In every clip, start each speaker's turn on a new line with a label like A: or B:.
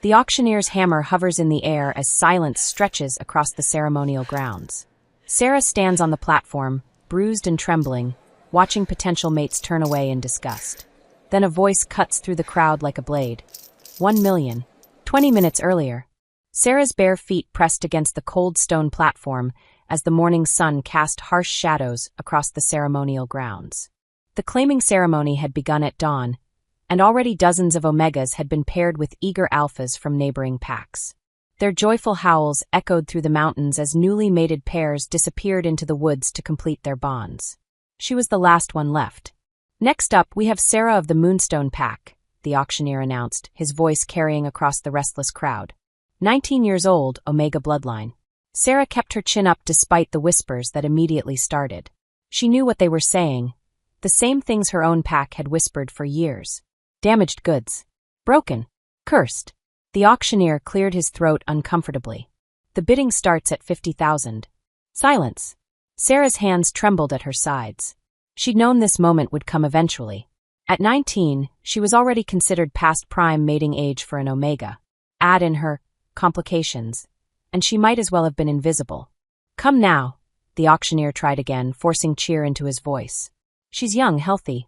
A: The auctioneer's hammer hovers in the air as silence stretches across the ceremonial grounds. Sarah stands on the platform, bruised and trembling, watching potential mates turn away in disgust. Then a voice cuts through the crowd like a blade. 1 million. 20 minutes earlier. Sarah's bare feet pressed against the cold stone platform as the morning sun cast harsh shadows across the ceremonial grounds. The claiming ceremony had begun at dawn, and already dozens of Omegas had been paired with eager alphas from neighboring packs. Their joyful howls echoed through the mountains as newly mated pairs disappeared into the woods to complete their bonds. She was the last one left. Next up, we have Sarah of the Moonstone Pack, the auctioneer announced, his voice carrying across the restless crowd. 19 years old, Omega bloodline. Sarah kept her chin up despite the whispers that immediately started. She knew what they were saying, the same things her own pack had whispered for years. Damaged goods. Broken. Cursed. The auctioneer cleared his throat uncomfortably. The bidding starts at 50,000. Silence. Sarah's hands trembled at her sides. She'd known this moment would come eventually. At 19, she was already considered past prime mating age for an Omega. Add in her complications, and she might as well have been invisible. Come now, the auctioneer tried again, forcing cheer into his voice. She's young, healthy.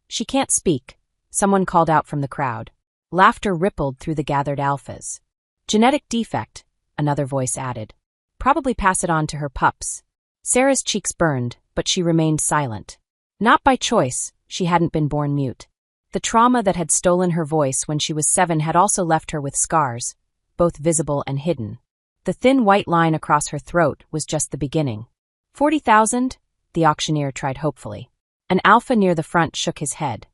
A: She can't speak, someone called out from the crowd. Laughter rippled through the gathered alphas. Genetic defect, another voice added. Probably pass it on to her pups. Sarah's cheeks burned, but she remained silent. Not by choice, she hadn't been born mute. The trauma that had stolen her voice when she was 7 had also left her with scars, both visible and hidden. The thin white line across her throat was just the beginning. 40,000? The auctioneer tried hopefully. An alpha near the front shook his head.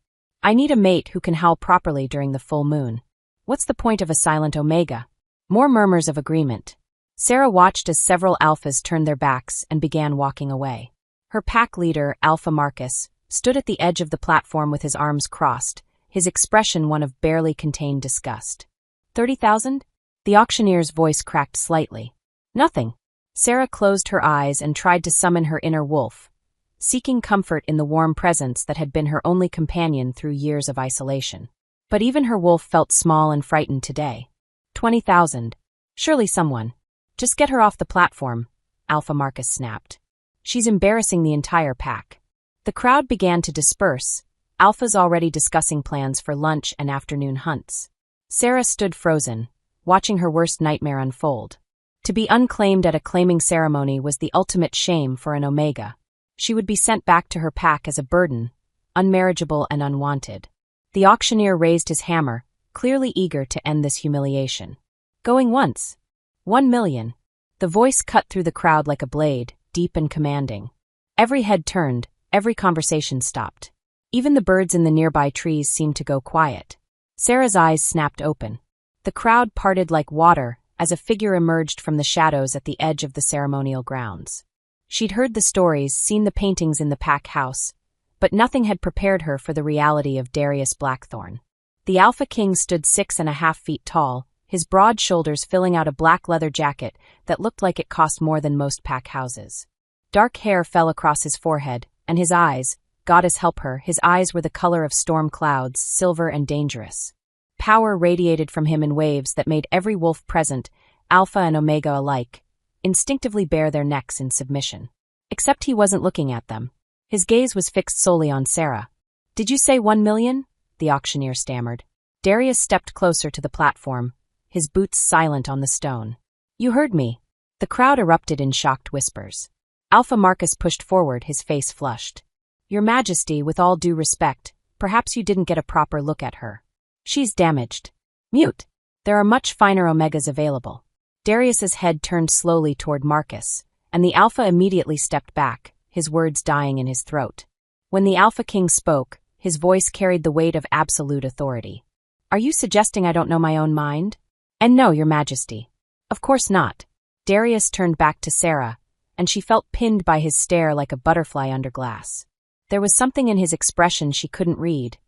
A: I need a mate who can howl properly during the full moon. What's the point of a silent Omega? More murmurs of agreement. Sarah watched as several alphas turned their backs and began walking away. Her pack leader, Alpha Marcus, stood at the edge of the platform with his arms crossed, his expression one of barely contained disgust. 30,000? The auctioneer's voice cracked slightly. Nothing. Sarah closed her eyes and tried to summon her inner wolf, seeking comfort in the warm presence that had been her only companion through years of isolation. But even her wolf felt small and frightened today. 20,000. Surely someone. Just get her off the platform, Alpha Marcus snapped. She's embarrassing the entire pack. The crowd began to disperse, alphas already discussing plans for lunch and afternoon hunts. Sarah stood frozen, watching her worst nightmare unfold. To be unclaimed at a claiming ceremony was the ultimate shame for an Omega. She would be sent back to her pack as a burden, unmarriageable and unwanted. The auctioneer raised his hammer, clearly eager to end this humiliation. Going once. 1 million. The voice cut through the crowd like a blade, deep and commanding. Every head turned, every conversation stopped. Even the birds in the nearby trees seemed to go quiet. Sarah's eyes snapped open. The crowd parted like water as a figure emerged from the shadows at the edge of the ceremonial grounds. She'd heard the stories, seen the paintings in the pack house, but nothing had prepared her for the reality of Darius Blackthorn. The Alpha King stood 6.5 feet tall, his broad shoulders filling out a black leather jacket that looked like it cost more than most pack houses. Dark hair fell across his forehead, and his eyes, goddess help her, his eyes were the color of storm clouds, silver and dangerous. Power radiated from him in waves that made every wolf present, Alpha and Omega alike, instinctively bare their necks in submission. Except he wasn't looking at them. His gaze was fixed solely on Sarah. Did you say 1 million? The auctioneer stammered. Darius stepped closer to the platform, his boots silent on the stone. You heard me. The crowd erupted in shocked whispers. Alpha Marcus pushed forward, his face flushed. Your Majesty, with all due respect, perhaps you didn't get a proper look at her. She's damaged. Mute. There are much finer Omegas available. Darius's head turned slowly toward Marcus, and the Alpha immediately stepped back, his words dying in his throat. When the Alpha King spoke, his voice carried the weight of absolute authority. Are you suggesting I don't know my own mind? And no, Your Majesty. Of course not. Darius turned back to Sarah, and she felt pinned by his stare like a butterfly under glass. There was something in his expression she couldn't read.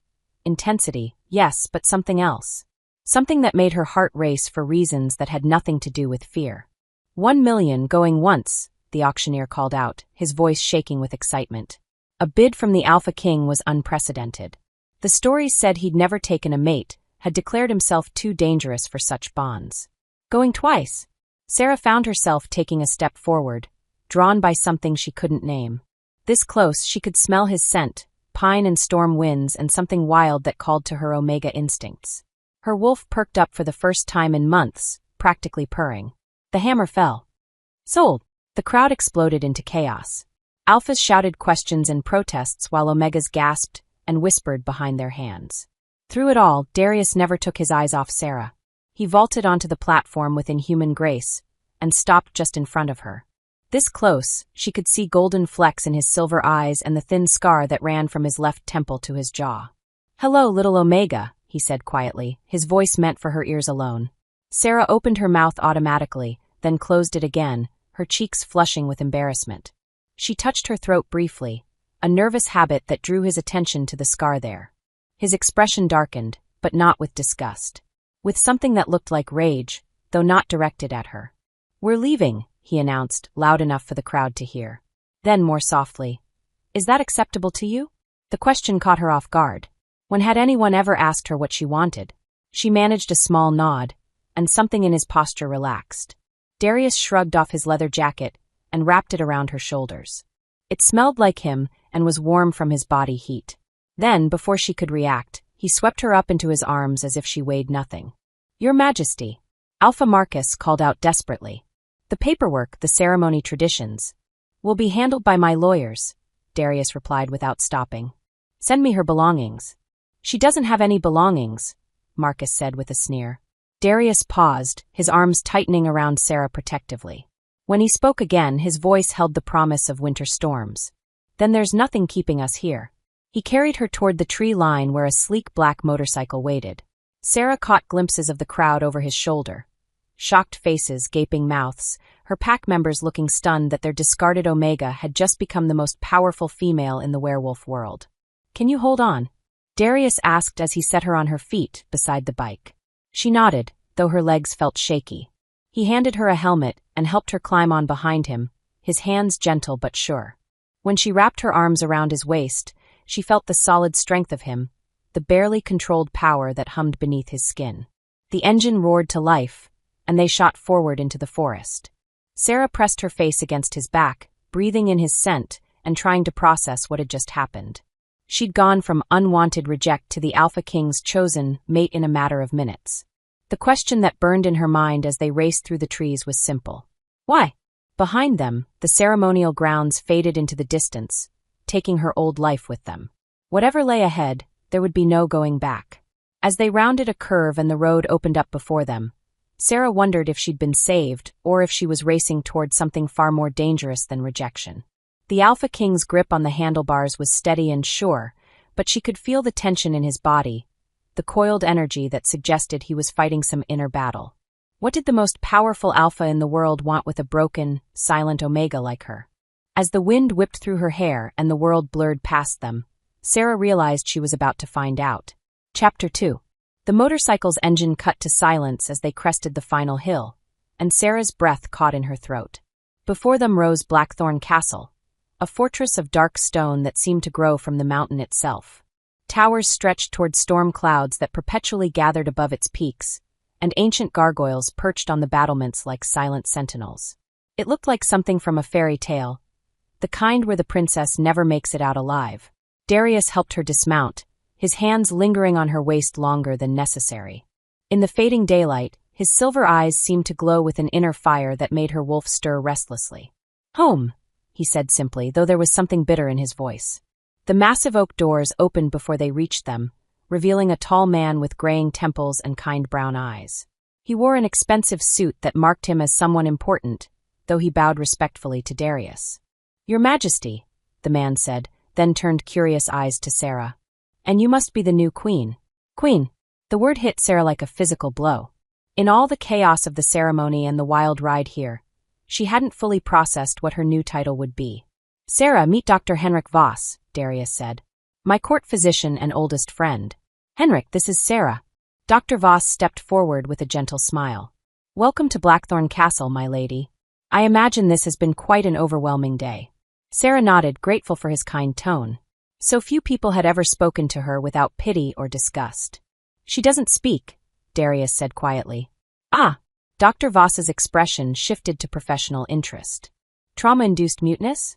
A: Intensity, yes, but something else. Something that made her heart race for reasons that had nothing to do with fear. 1 million going once, the auctioneer called out, his voice shaking with excitement. A bid from the Alpha King was unprecedented. The stories said he'd never taken a mate, had declared himself too dangerous for such bonds. Going twice. Sarah found herself taking a step forward, drawn by something she couldn't name. This close, she could smell his scent, pine and storm winds, and something wild that called to her omega instincts. Her wolf perked up for the first time in months, practically purring. The hammer fell. Sold! The crowd exploded into chaos. Alphas shouted questions and protests while omegas gasped and whispered behind their hands. Through it all, Darius never took his eyes off Sarah. He vaulted onto the platform with inhuman grace and stopped just in front of her. This close, she could see golden flecks in his silver eyes and the thin scar that ran from his left temple to his jaw. "Hello, little Omega," he said quietly, his voice meant for her ears alone. Sarah opened her mouth automatically, then closed it again, her cheeks flushing with embarrassment. She touched her throat briefly, a nervous habit that drew his attention to the scar there. His expression darkened, but not with disgust. With something that looked like rage, though not directed at her. "We're leaving," he announced, loud enough for the crowd to hear. Then more softly, "Is that acceptable to you?" The question caught her off guard. When had anyone ever asked her what she wanted? She managed a small nod, and something in his posture relaxed. Darius shrugged off his leather jacket and wrapped it around her shoulders. It smelled like him and was warm from his body heat. Then, before she could react, he swept her up into his arms as if she weighed nothing. "Your Majesty," Alpha Marcus called out desperately. "The paperwork, the ceremony traditions, will be handled by my lawyers," Darius replied without stopping. "Send me her belongings." "She doesn't have any belongings," Marcus said with a sneer. Darius paused, his arms tightening around Sarah protectively. When he spoke again, his voice held the promise of winter storms. "Then there's nothing keeping us here." He carried her toward the tree line where a sleek black motorcycle waited. Sarah caught glimpses of the crowd over his shoulder. Shocked faces, gaping mouths, her pack members looking stunned that their discarded Omega had just become the most powerful female in the werewolf world. "Can you hold on?" Darius asked as he set her on her feet beside the bike. She nodded, though her legs felt shaky. He handed her a helmet and helped her climb on behind him, his hands gentle but sure. When she wrapped her arms around his waist, she felt the solid strength of him, the barely controlled power that hummed beneath his skin. The engine roared to life, and they shot forward into the forest. Sarah pressed her face against his back, breathing in his scent and trying to process what had just happened. She'd gone from unwanted reject to the Alpha King's chosen mate in a matter of minutes. The question that burned in her mind as they raced through the trees was simple. Why? Behind them, the ceremonial grounds faded into the distance, taking her old life with them. Whatever lay ahead, there would be no going back. As they rounded a curve and the road opened up before them, Sarah wondered if she'd been saved or if she was racing toward something far more dangerous than rejection. The Alpha King's grip on the handlebars was steady and sure, but she could feel the tension in his body, the coiled energy that suggested he was fighting some inner battle. What did the most powerful Alpha in the world want with a broken, silent Omega like her? As the wind whipped through her hair and the world blurred past them, Sarah realized she was about to find out. Chapter 2. The motorcycle's engine cut to silence as they crested the final hill, and Sarah's breath caught in her throat. Before them rose Blackthorn Castle, a fortress of dark stone that seemed to grow from the mountain itself. Towers stretched toward storm clouds that perpetually gathered above its peaks, and ancient gargoyles perched on the battlements like silent sentinels. It looked like something from a fairy tale, the kind where the princess never makes it out alive. Darius helped her dismount, his hands lingering on her waist longer than necessary. In the fading daylight, his silver eyes seemed to glow with an inner fire that made her wolf stir restlessly. "Home," he said simply, though there was something bitter in his voice. The massive oak doors opened before they reached them, revealing a tall man with graying temples and kind brown eyes. He wore an expensive suit that marked him as someone important, though he bowed respectfully to Darius. "Your Majesty," the man said, then turned curious eyes to Sarah. "And you must be the new queen." Queen. The word hit Sarah like a physical blow. In all the chaos of the ceremony and the wild ride here, she hadn't fully processed what her new title would be. "Sarah, meet Dr. Henrik Voss," Darius said. "My court physician and oldest friend." "Henrik, this is Sarah." Dr. Voss stepped forward with a gentle smile. "Welcome to Blackthorn Castle, my lady. I imagine this has been quite an overwhelming day." Sarah nodded, grateful for his kind tone. So few people had ever spoken to her without pity or disgust. She doesn't speak, Darius said quietly. Ah! Dr. Voss's expression shifted to professional interest. Trauma-induced muteness?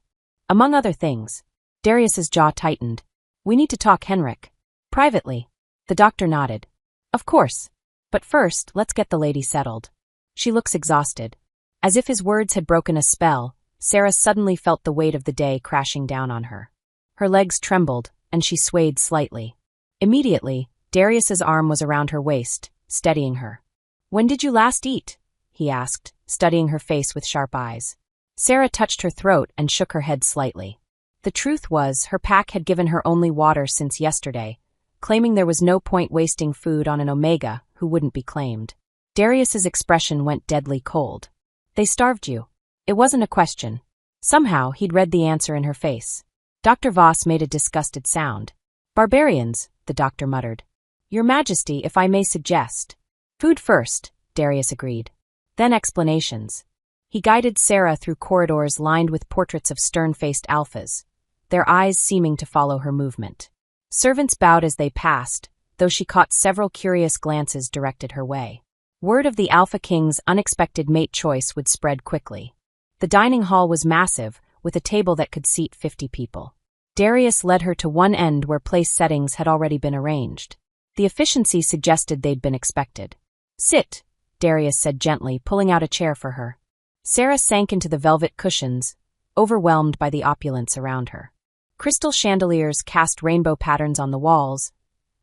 A: Among other things. Darius's jaw tightened. We need to talk, Henrik. Privately. The doctor nodded. Of course. But first, let's get the lady settled. She looks exhausted. As if his words had broken a spell, Sarah suddenly felt the weight of the day crashing down on her. Her legs trembled, and she swayed slightly. Immediately, Darius's arm was around her waist, steadying her. When did you last eat? He asked, studying her face with sharp eyes. Sarah touched her throat and shook her head slightly. The truth was, her pack had given her only water since yesterday, claiming there was no point wasting food on an Omega who wouldn't be claimed. Darius's expression went deadly cold. They starved you. It wasn't a question. Somehow, he'd read the answer in her face. Dr. Voss made a disgusted sound. Barbarians, the doctor muttered. Your Majesty, if I may suggest. Food first, Darius agreed. Then explanations. He guided Sarah through corridors lined with portraits of stern-faced alphas, their eyes seeming to follow her movement. Servants bowed as they passed, though she caught several curious glances directed her way. Word of the Alpha King's unexpected mate choice would spread quickly. The dining hall was massive, with a table that could seat 50 people. Darius led her to one end where place settings had already been arranged. The efficiency suggested they'd been expected. Sit, Darius said gently, pulling out a chair for her. Sarah sank into the velvet cushions, overwhelmed by the opulence around her. Crystal chandeliers cast rainbow patterns on the walls,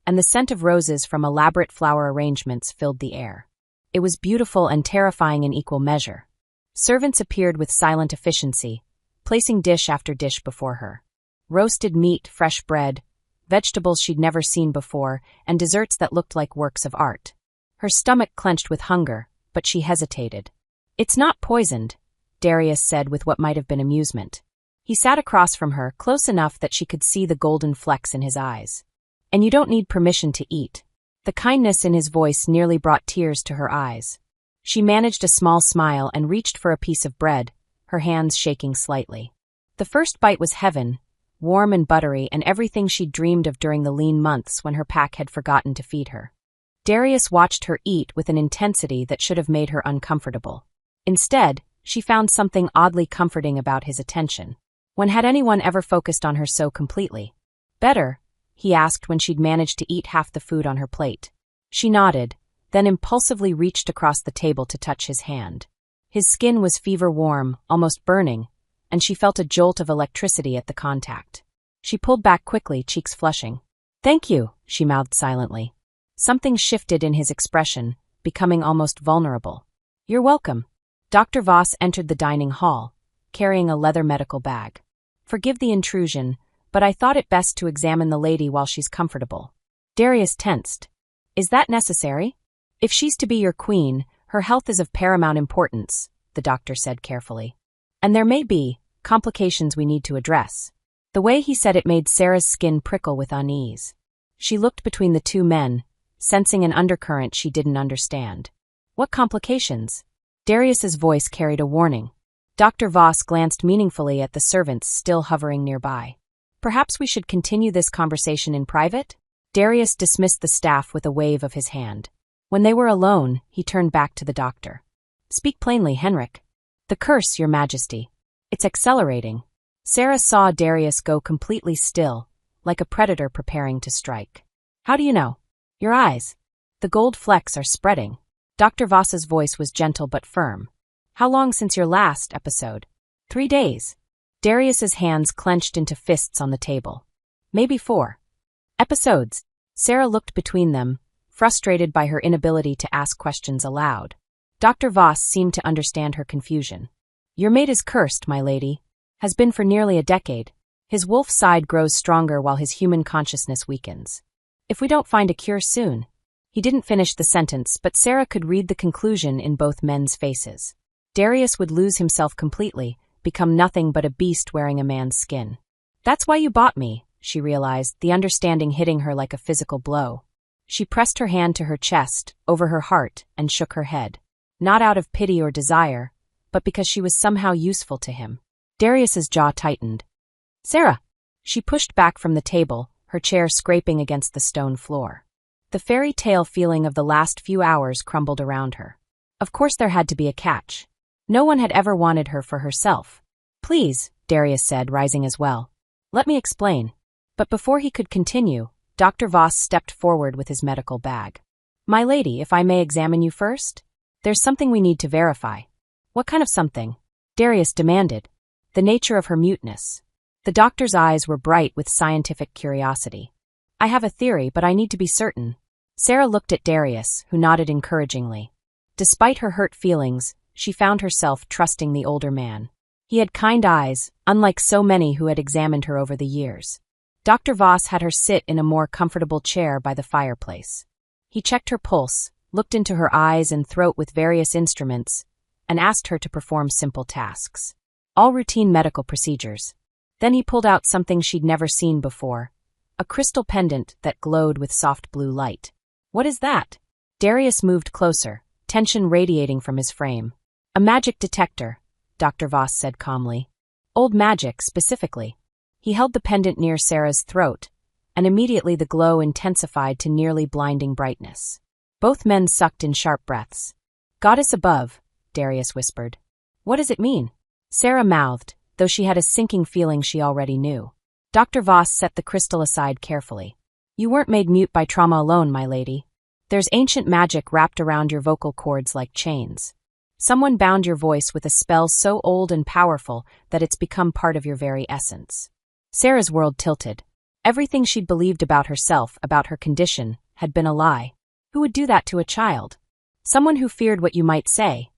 A: and the scent of roses from elaborate flower arrangements filled the air. It was beautiful and terrifying in equal measure. Servants appeared with silent efficiency, placing dish after dish before her. Roasted meat, fresh bread, vegetables she'd never seen before, and desserts that looked like works of art. Her stomach clenched with hunger, but she hesitated. It's not poisoned, Darius said with what might have been amusement. He sat across from her, close enough that she could see the golden flecks in his eyes. And you don't need permission to eat. The kindness in his voice nearly brought tears to her eyes. She managed a small smile and reached for a piece of bread, her hands shaking slightly. The first bite was heaven, warm and buttery, and everything she'd dreamed of during the lean months when her pack had forgotten to feed her. Darius watched her eat with an intensity that should have made her uncomfortable. Instead, she found something oddly comforting about his attention. When had anyone ever focused on her so completely? Better, he asked when she'd managed to eat half the food on her plate. She nodded, then impulsively reached across the table to touch his hand. His skin was fever-warm, almost burning, and she felt a jolt of electricity at the contact. She pulled back quickly, cheeks flushing. Thank you, she mouthed silently. Something shifted in his expression, becoming almost vulnerable. You're welcome. Dr. Voss entered the dining hall, carrying a leather medical bag. Forgive the intrusion, but I thought it best to examine the lady while she's comfortable. Darius tensed. Is that necessary? If she's to be your queen, her health is of paramount importance, the doctor said carefully. And there may be complications we need to address. The way he said it made Sarah's skin prickle with unease. She looked between the two men, sensing an undercurrent she didn't understand. What complications? Darius's voice carried a warning. Dr. Voss glanced meaningfully at the servants still hovering nearby. Perhaps we should continue this conversation in private? Darius dismissed the staff with a wave of his hand. When they were alone, he turned back to the doctor. Speak plainly, Henrik. The curse, Your Majesty. It's accelerating. Sarah saw Darius go completely still, like a predator preparing to strike. How do you know? Your eyes. The gold flecks are spreading. Dr. Voss's voice was gentle but firm. How long since your last episode? 3 days. Darius's hands clenched into fists on the table. Maybe 4. Episodes. Sarah looked between them, frustrated by her inability to ask questions aloud. Dr. Voss seemed to understand her confusion. Your mate is cursed, my lady. Has been for nearly a decade. His wolf side grows stronger while his human consciousness weakens. If we don't find a cure soon. He didn't finish the sentence, but Sarah could read the conclusion in both men's faces. Darius would lose himself completely, become nothing but a beast wearing a man's skin. That's why you bought me, she realized, the understanding hitting her like a physical blow. She pressed her hand to her chest, over her heart, and shook her head. Not out of pity or desire, but because she was somehow useful to him. Darius's jaw tightened. Sarah! She pushed back from the table, her chair scraping against the stone floor. The fairy tale feeling of the last few hours crumbled around her. Of course there had to be a catch. No one had ever wanted her for herself. "Please," Darius said, rising as well. "Let me explain." But before he could continue, Dr. Voss stepped forward with his medical bag. "My lady, if I may examine you first? There's something we need to verify." "What kind of something?" Darius demanded. "The nature of her muteness." The doctor's eyes were bright with scientific curiosity. "I have a theory, but I need to be certain." Sarah looked at Darius, who nodded encouragingly. Despite her hurt feelings, she found herself trusting the older man. He had kind eyes, unlike so many who had examined her over the years. Dr. Voss had her sit in a more comfortable chair by the fireplace. He checked her pulse, looked into her eyes and throat with various instruments, and asked her to perform simple tasks. All routine medical procedures. Then he pulled out something she'd never seen before, a crystal pendant that glowed with soft blue light. "What is that?" Darius moved closer, tension radiating from his frame. "A magic detector," Dr. Voss said calmly. "Old magic, specifically." He held the pendant near Sarah's throat, and immediately the glow intensified to nearly blinding brightness. Both men sucked in sharp breaths. "Goddess above," Darius whispered. "What does it mean?" Sarah mouthed, though she had a sinking feeling she already knew. Dr. Voss set the crystal aside carefully. "You weren't made mute by trauma alone, my lady. There's ancient magic wrapped around your vocal cords like chains. Someone bound your voice with a spell so old and powerful that it's become part of your very essence." Sarah's world tilted. Everything she'd believed about herself, about her condition, had been a lie. Who would do that to a child? "Someone who feared what you might say,"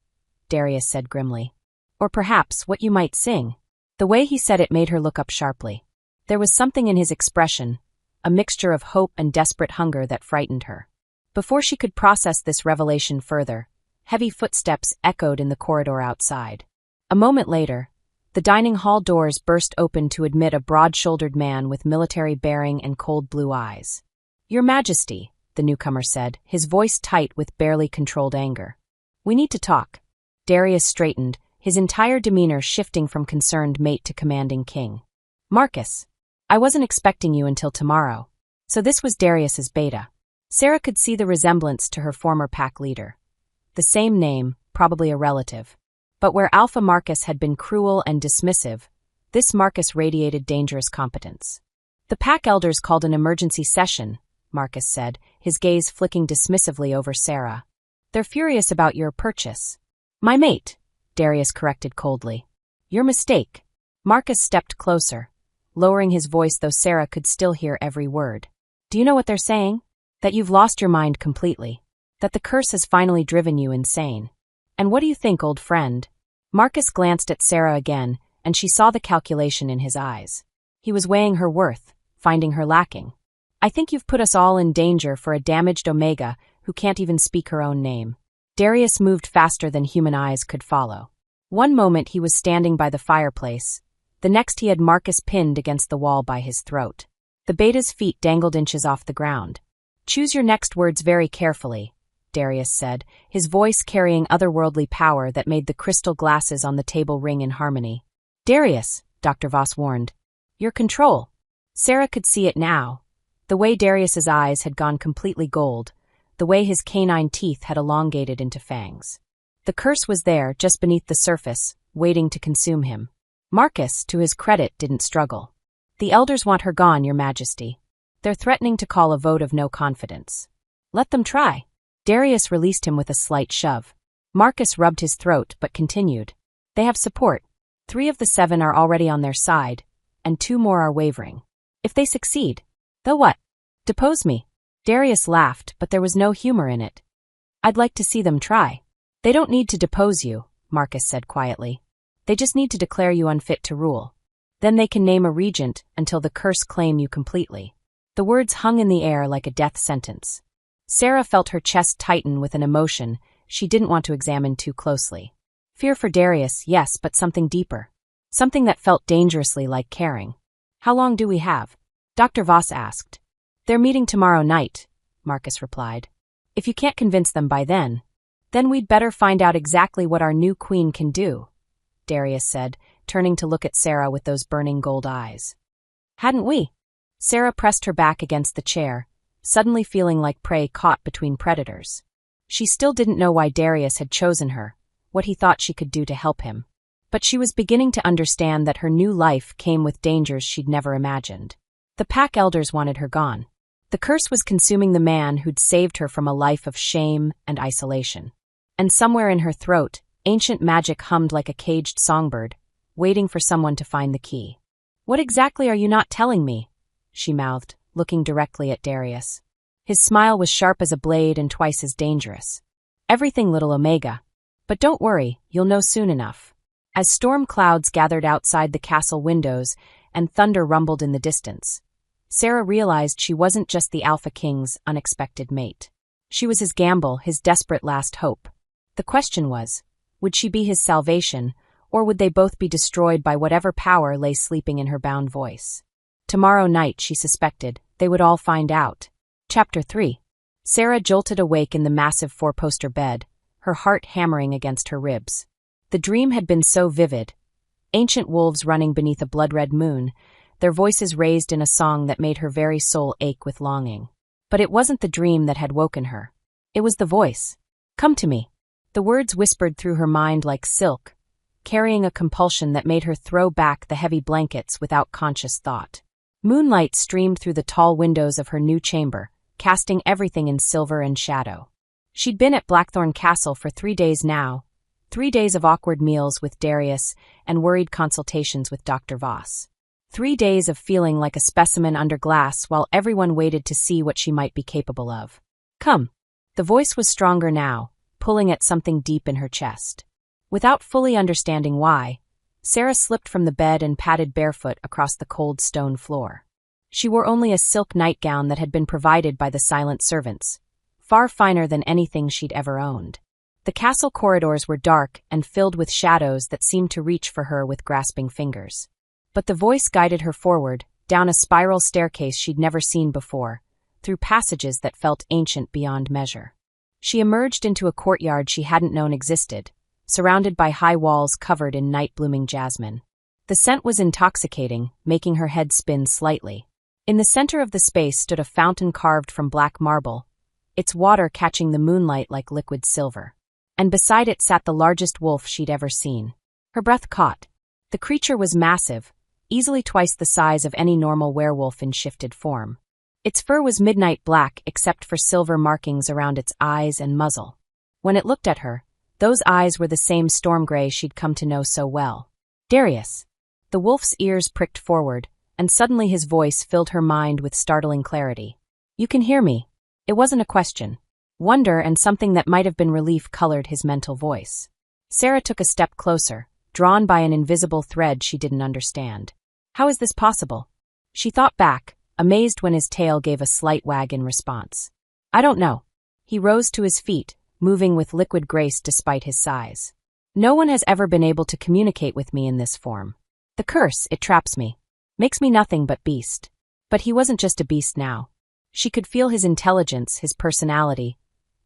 A: Darius said grimly. "Or perhaps what you might sing." The way he said it made her look up sharply. There was something in his expression, a mixture of hope and desperate hunger that frightened her. Before she could process this revelation further, heavy footsteps echoed in the corridor outside. A moment later, the dining hall doors burst open to admit a broad-shouldered man with military bearing and cold blue eyes. "Your Majesty," the newcomer said, his voice tight with barely controlled anger. "We need to talk." Darius straightened, his entire demeanor shifting from concerned mate to commanding king. "Marcus, I wasn't expecting you until tomorrow." So this was Darius's beta. Sarah could see the resemblance to her former pack leader. The same name, probably a relative. But where Alpha Marcus had been cruel and dismissive, this Marcus radiated dangerous competence. "The pack elders called an emergency session," Marcus said, his gaze flicking dismissively over Sarah. "They're furious about your purchase." "My mate," Darius corrected coldly. "Your mistake." Marcus stepped closer, lowering his voice though Sarah could still hear every word. "Do you know what they're saying? That you've lost your mind completely. That the curse has finally driven you insane. And what do you think, old friend?" Marcus glanced at Sarah again, and she saw the calculation in his eyes. He was weighing her worth, finding her lacking. "I think you've put us all in danger for a damaged Omega who can't even speak her own name." Darius moved faster than human eyes could follow. One moment he was standing by the fireplace, the next he had Marcus pinned against the wall by his throat. The beta's feet dangled inches off the ground. "Choose your next words very carefully," Darius said, his voice carrying otherworldly power that made the crystal glasses on the table ring in harmony. "Darius," Dr. Voss warned. "Your control." Sarah could see it now. The way Darius's eyes had gone completely gold, the way his canine teeth had elongated into fangs. The curse was there, just beneath the surface, waiting to consume him. Marcus, to his credit, didn't struggle. "The elders want her gone, Your Majesty. They're threatening to call a vote of no confidence." "Let them try." Darius released him with a slight shove. Marcus rubbed his throat but continued. "They have support. 3 of the 7 are already on their side, and 2 more are wavering. If they succeed, they'll what? Depose me." Darius laughed, but there was no humor in it. "I'd like to see them try." "They don't need to depose you," Marcus said quietly. "They just need to declare you unfit to rule. Then they can name a regent until the curse claim you completely." The words hung in the air like a death sentence. Sarah felt her chest tighten with an emotion she didn't want to examine too closely. Fear for Darius, yes, but something deeper. Something that felt dangerously like caring. "How long do we have?" Dr. Voss asked. "They're meeting tomorrow night," Marcus replied. "If you can't convince them by then we'd better find out exactly what our new queen can do," Darius said, turning to look at Sarah with those burning gold eyes. "Hadn't we?" Sarah pressed her back against the chair, suddenly feeling like prey caught between predators. She still didn't know why Darius had chosen her, what he thought she could do to help him. But she was beginning to understand that her new life came with dangers she'd never imagined. The pack elders wanted her gone. The curse was consuming the man who'd saved her from a life of shame and isolation. And somewhere in her throat, ancient magic hummed like a caged songbird, waiting for someone to find the key. "What exactly are you not telling me?" she mouthed, looking directly at Darius. His smile was sharp as a blade and twice as dangerous. "Everything, little Omega. But don't worry, you'll know soon enough." As storm clouds gathered outside the castle windows and thunder rumbled in the distance, Sarah realized she wasn't just the Alpha King's unexpected mate. She was his gamble, his desperate last hope. The question was, would she be his salvation, or would they both be destroyed by whatever power lay sleeping in her bound voice? Tomorrow night, she suspected, they would all find out. Chapter 3. Sarah jolted awake in the massive four-poster bed, her heart hammering against her ribs. The dream had been so vivid. Ancient wolves running beneath a blood-red moon, their voices raised in a song that made her very soul ache with longing. But it wasn't the dream that had woken her. It was the voice. "Come to me." The words whispered through her mind like silk, carrying a compulsion that made her throw back the heavy blankets without conscious thought. Moonlight streamed through the tall windows of her new chamber, casting everything in silver and shadow. She'd been at Blackthorn Castle for 3 days now, 3 days of awkward meals with Darius and worried consultations with Dr. Voss. 3 days of feeling like a specimen under glass while everyone waited to see what she might be capable of. "Come." The voice was stronger now, pulling at something deep in her chest. Without fully understanding why, Sarah slipped from the bed and padded barefoot across the cold stone floor. She wore only a silk nightgown that had been provided by the silent servants, far finer than anything she'd ever owned. The castle corridors were dark and filled with shadows that seemed to reach for her with grasping fingers. But the voice guided her forward, down a spiral staircase she'd never seen before, through passages that felt ancient beyond measure. She emerged into a courtyard she hadn't known existed, surrounded by high walls covered in night-blooming jasmine. The scent was intoxicating, making her head spin slightly. In the center of the space stood a fountain carved from black marble, its water catching the moonlight like liquid silver. And beside it sat the largest wolf she'd ever seen. Her breath caught. The creature was massive, easily twice the size of any normal werewolf in shifted form. Its fur was midnight black except for silver markings around its eyes and muzzle. When it looked at her, those eyes were the same storm gray she'd come to know so well. "Darius." The wolf's ears pricked forward, and suddenly his voice filled her mind with startling clarity. "You can hear me." It wasn't a question. Wonder and something that might have been relief colored his mental voice. Sarah took a step closer, drawn by an invisible thread she didn't understand. How is this possible? She thought back, amazed when his tail gave a slight wag in response. "I don't know." He rose to his feet, moving with liquid grace despite his size. "No one has ever been able to communicate with me in this form. The curse, it traps me. Makes me nothing but beast." But he wasn't just a beast now. She could feel his intelligence, his personality,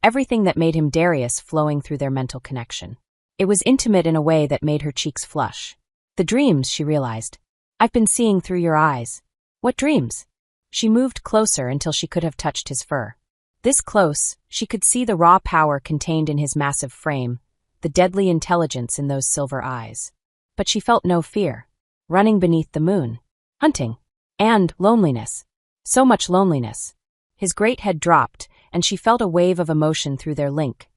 A: everything that made him Darius flowing through their mental connection. It was intimate in a way that made her cheeks flush. "The dreams," she realized. "I've been seeing through your eyes." "What dreams?" She moved closer until she could have touched his fur. This close, she could see the raw power contained in his massive frame, the deadly intelligence in those silver eyes. But she felt no fear. Running beneath the moon. Hunting. And loneliness. So much loneliness. His great head dropped, and she felt a wave of emotion through their link.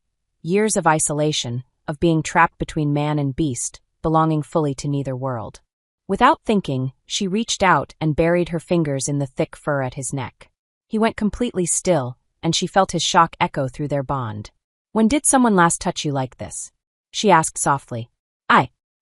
A: Years of isolation, of being trapped between man and beast, belonging fully to neither world. Without thinking, she reached out and buried her fingers in the thick fur at his neck. He went completely still, and she felt his shock echo through their bond. "When did someone last touch you like this?" she asked softly.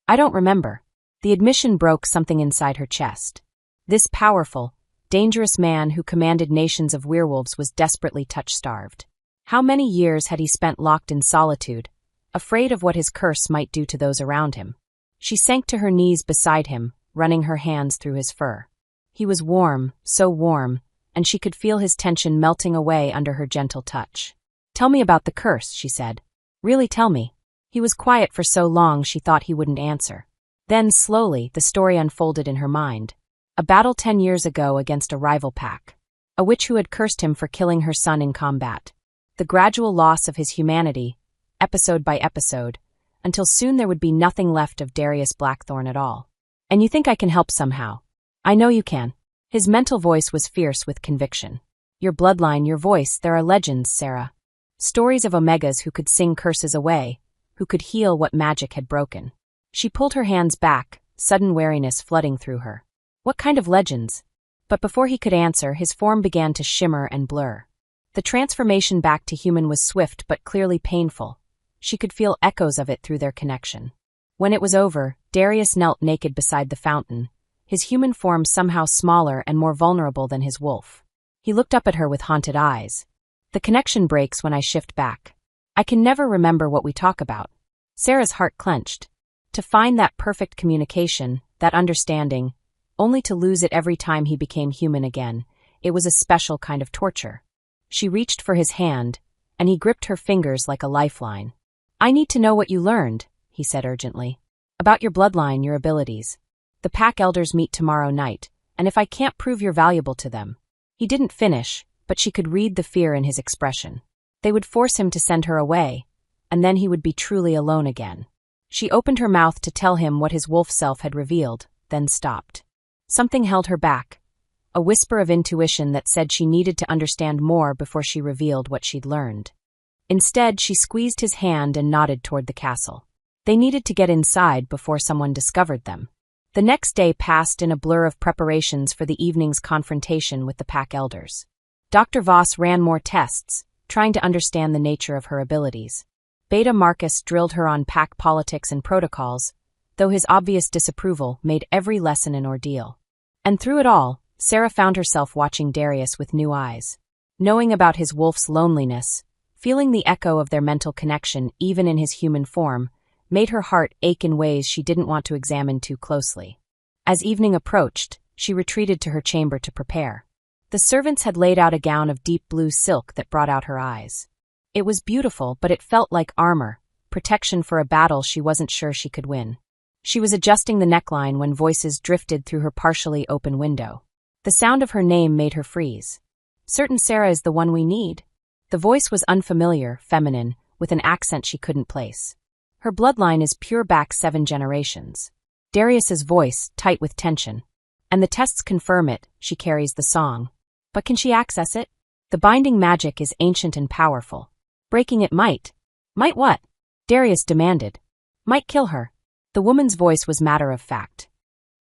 A: I don't remember." The admission broke something inside her chest. This powerful, dangerous man who commanded nations of werewolves was desperately touch-starved. How many years had he spent locked in solitude, afraid of what his curse might do to those around him? She sank to her knees beside him, running her hands through his fur. He was warm, so warm, and she could feel his tension melting away under her gentle touch. "Tell me about the curse," she said. "Really tell me." He was quiet for so long she thought he wouldn't answer. Then, slowly, the story unfolded in her mind. A battle 10 years ago against a rival pack. a witch who had cursed him for killing her son in combat. The gradual loss of his humanity, episode by episode, until soon there would be nothing left of Darius Blackthorne at all. And you think I can help somehow? I know you can. His mental voice was fierce with conviction. Your bloodline, your voice, there are legends, Sarah. Stories of Omegas who could sing curses away, who could heal what magic had broken. She pulled her hands back, sudden wariness flooding through her. What kind of legends? But before he could answer, his form began to shimmer and blur. The transformation back to human was swift but clearly painful. She could feel echoes of it through their connection. When it was over, Darius knelt naked beside the fountain, his human form somehow smaller and more vulnerable than his wolf. He looked up at her with haunted eyes. The connection breaks when I shift back. I can never remember what we talk about. Sarah's heart clenched. To find that perfect communication, that understanding, only to lose it every time he became human again, it was a special kind of torture. She reached for his hand, and he gripped her fingers like a lifeline. I need to know what you learned, he said urgently. About your bloodline, your abilities. The pack elders meet tomorrow night, and if I can't prove you're valuable to them. He didn't finish, but she could read the fear in his expression. They would force him to send her away, and then he would be truly alone again. She opened her mouth to tell him what his wolf self had revealed, then stopped. Something held her back, a whisper of intuition that said she needed to understand more before she revealed what she'd learned. Instead, she squeezed his hand and nodded toward the castle. They needed to get inside before someone discovered them. The next day passed in a blur of preparations for the evening's confrontation with the pack elders. Dr. Voss ran more tests, trying to understand the nature of her abilities. Beta Marcus drilled her on pack politics and protocols, though his obvious disapproval made every lesson an ordeal. And through it all, Sarah found herself watching Darius with new eyes. Knowing about his wolf's loneliness, feeling the echo of their mental connection even in his human form, made her heart ache in ways she didn't want to examine too closely. As evening approached, she retreated to her chamber to prepare. The servants had laid out a gown of deep blue silk that brought out her eyes. It was beautiful, but it felt like armor, protection for a battle she wasn't sure she could win. She was adjusting the neckline when voices drifted through her partially open window. The sound of her name made her freeze. Certain Sarah is the one we need. The voice was unfamiliar, feminine, with an accent she couldn't place. Her bloodline is pure back 7 generations. Darius's voice, tight with tension. And the tests confirm it, she carries the song. But can she access it? The binding magic is ancient and powerful. Breaking it might. Might what? Darius demanded. Might kill her. The woman's voice was matter of fact.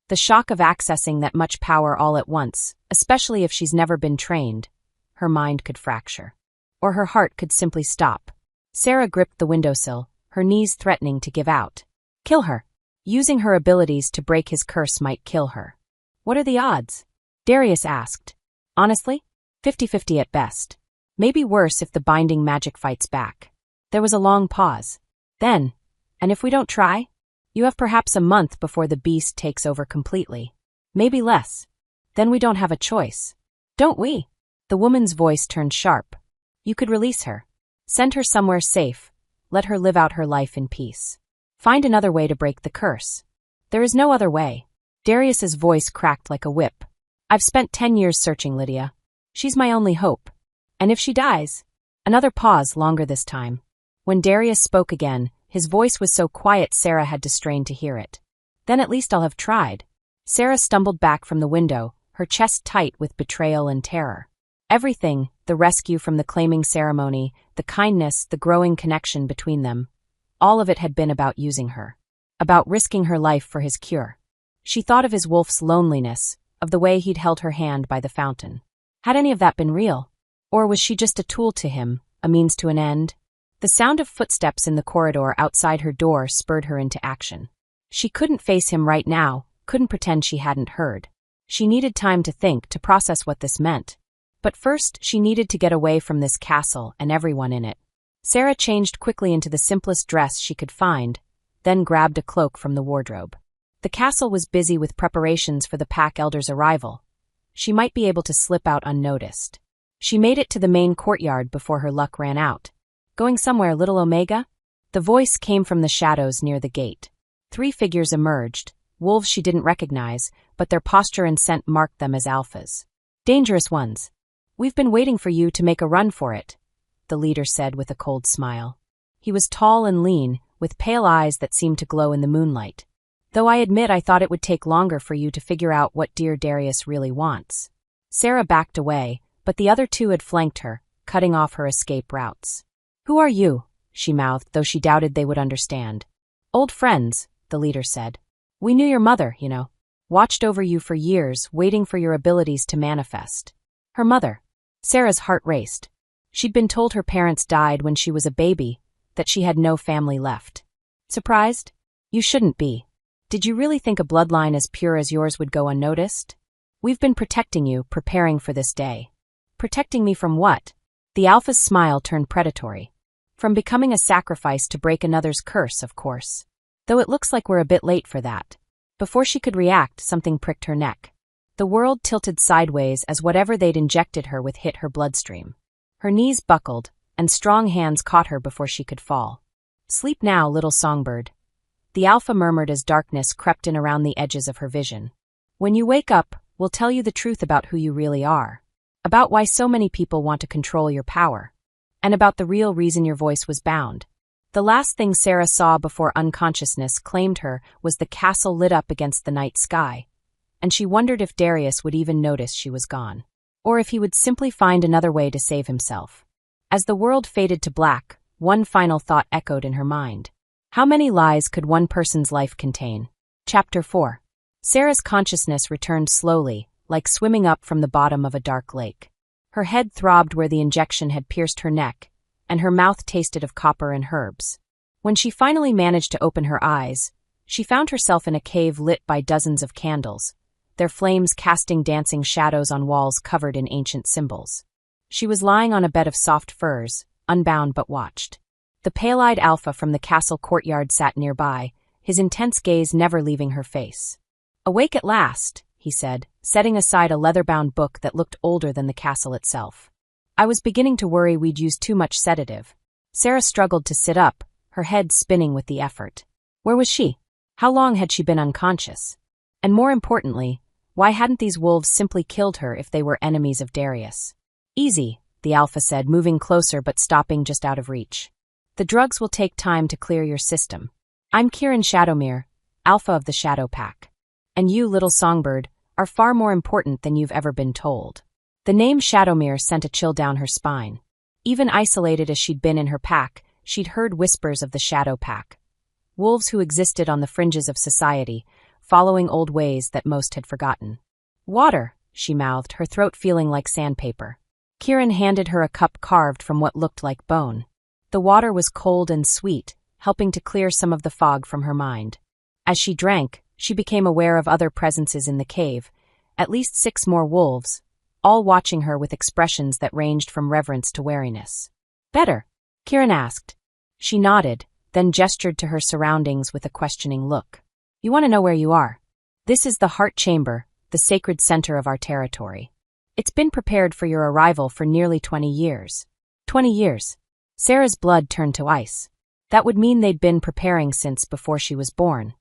A: The shock of accessing that much power all at once, especially if she's never been trained, her mind could fracture. Or her heart could simply stop. Sarah gripped the windowsill, her knees threatening to give out. Kill her. Using her abilities to break his curse might kill her. What are the odds? Darius asked. Honestly? 50-50 at best. Maybe worse if the binding magic fights back. There was a long pause. Then, and if we don't try? You have perhaps a month before the beast takes over completely. Maybe less. Then we don't have a choice. Don't we? The woman's voice turned sharp. You could release her. Send her somewhere safe. Let her live out her life in peace. Find another way to break the curse. There is no other way. Darius's voice cracked like a whip. I've spent 10 years searching, Lydia. She's my only hope. And if she dies? Another pause, longer this time. When Darius spoke again, his voice was so quiet Sarah had to strain to hear it. Then at least I'll have tried. Sarah stumbled back from the window, her chest tight with betrayal and terror. Everything, the rescue from the claiming ceremony, the kindness, the growing connection between them, all of it had been about using her. About risking her life for his cure. She thought of his wolf's loneliness, of the way he'd held her hand by the fountain. Had any of that been real? Or was she just a tool to him, a means to an end? The sound of footsteps in the corridor outside her door spurred her into action. She couldn't face him right now, couldn't pretend she hadn't heard. She needed time to think, to process what this meant. But first, she needed to get away from this castle and everyone in it. Sarah changed quickly into the simplest dress she could find, then grabbed a cloak from the wardrobe. The castle was busy with preparations for the pack elder's arrival. She might be able to slip out unnoticed. She made it to the main courtyard before her luck ran out. Going somewhere, little Omega? The voice came from the shadows near the gate. 3 figures emerged, wolves she didn't recognize, but their posture and scent marked them as alphas. Dangerous ones. We've been waiting for you to make a run for it, the leader said with a cold smile. He was tall and lean, with pale eyes that seemed to glow in the moonlight. Though I admit I thought it would take longer for you to figure out what dear Darius really wants. Sarah backed away, but the other two had flanked her, cutting off her escape routes. Who are you? She mouthed, though she doubted they would understand. Old friends, the leader said. We knew your mother, you know. Watched over you for years, waiting for your abilities to manifest. Her mother. Sarah's heart raced. She'd been told her parents died when she was a baby, that she had no family left. Surprised? You shouldn't be. Did you really think a bloodline as pure as yours would go unnoticed? We've been protecting you, preparing for this day. Protecting me from what? The Alpha's smile turned predatory. From becoming a sacrifice to break another's curse, of course. Though it looks like we're a bit late for that. Before she could react, something pricked her neck. The world tilted sideways as whatever they'd injected her with hit her bloodstream. Her knees buckled, and strong hands caught her before she could fall. Sleep now, little songbird. The Alpha murmured as darkness crept in around the edges of her vision. When you wake up, we'll tell you the truth about who you really are. About why so many people want to control your power. And about the real reason your voice was bound. The last thing Sarah saw before unconsciousness claimed her was the castle lit up against the night sky. And she wondered if Darius would even notice she was gone. Or if he would simply find another way to save himself. As the world faded to black, one final thought echoed in her mind. How many lies could one person's life contain? Chapter 4. Sarah's consciousness returned slowly, like swimming up from the bottom of a dark lake. Her head throbbed where the injection had pierced her neck, and her mouth tasted of copper and herbs. When she finally managed to open her eyes, she found herself in a cave lit by dozens of candles, their flames casting dancing shadows on walls covered in ancient symbols. She was lying on a bed of soft furs, unbound but watched. The pale-eyed Alpha from the castle courtyard sat nearby, his intense gaze never leaving her face. Awake at last, he said, setting aside a leather-bound book that looked older than the castle itself. I was beginning to worry we'd used too much sedative. Sarah struggled to sit up, her head spinning with the effort. Where was she? How long had she been unconscious? And more importantly, why hadn't these wolves simply killed her if they were enemies of Darius? Easy, the Alpha said, moving closer but stopping just out of reach. The drugs will take time to clear your system. I'm Kiran Shadowmere, Alpha of the Shadow Pack. And you, little songbird, are far more important than you've ever been told. The name Shadowmere sent a chill down her spine. Even isolated as she'd been in her pack, she'd heard whispers of the Shadow Pack. Wolves who existed on the fringes of society, following old ways that most had forgotten. Water, she mouthed, her throat feeling like sandpaper. Kiran handed her a cup carved from what looked like bone. The water was cold and sweet, helping to clear some of the fog from her mind. As she drank, she became aware of other presences in the cave, at least 6 more wolves, all watching her with expressions that ranged from reverence to wariness. Better? Kiran asked. She nodded, then gestured to her surroundings with a questioning look. You want to know where you are? This is the Heart Chamber, the sacred center of our territory. It's been prepared for your arrival for nearly 20 years. 20 years. Sarah's blood turned to ice. That would mean they'd been preparing since before she was born.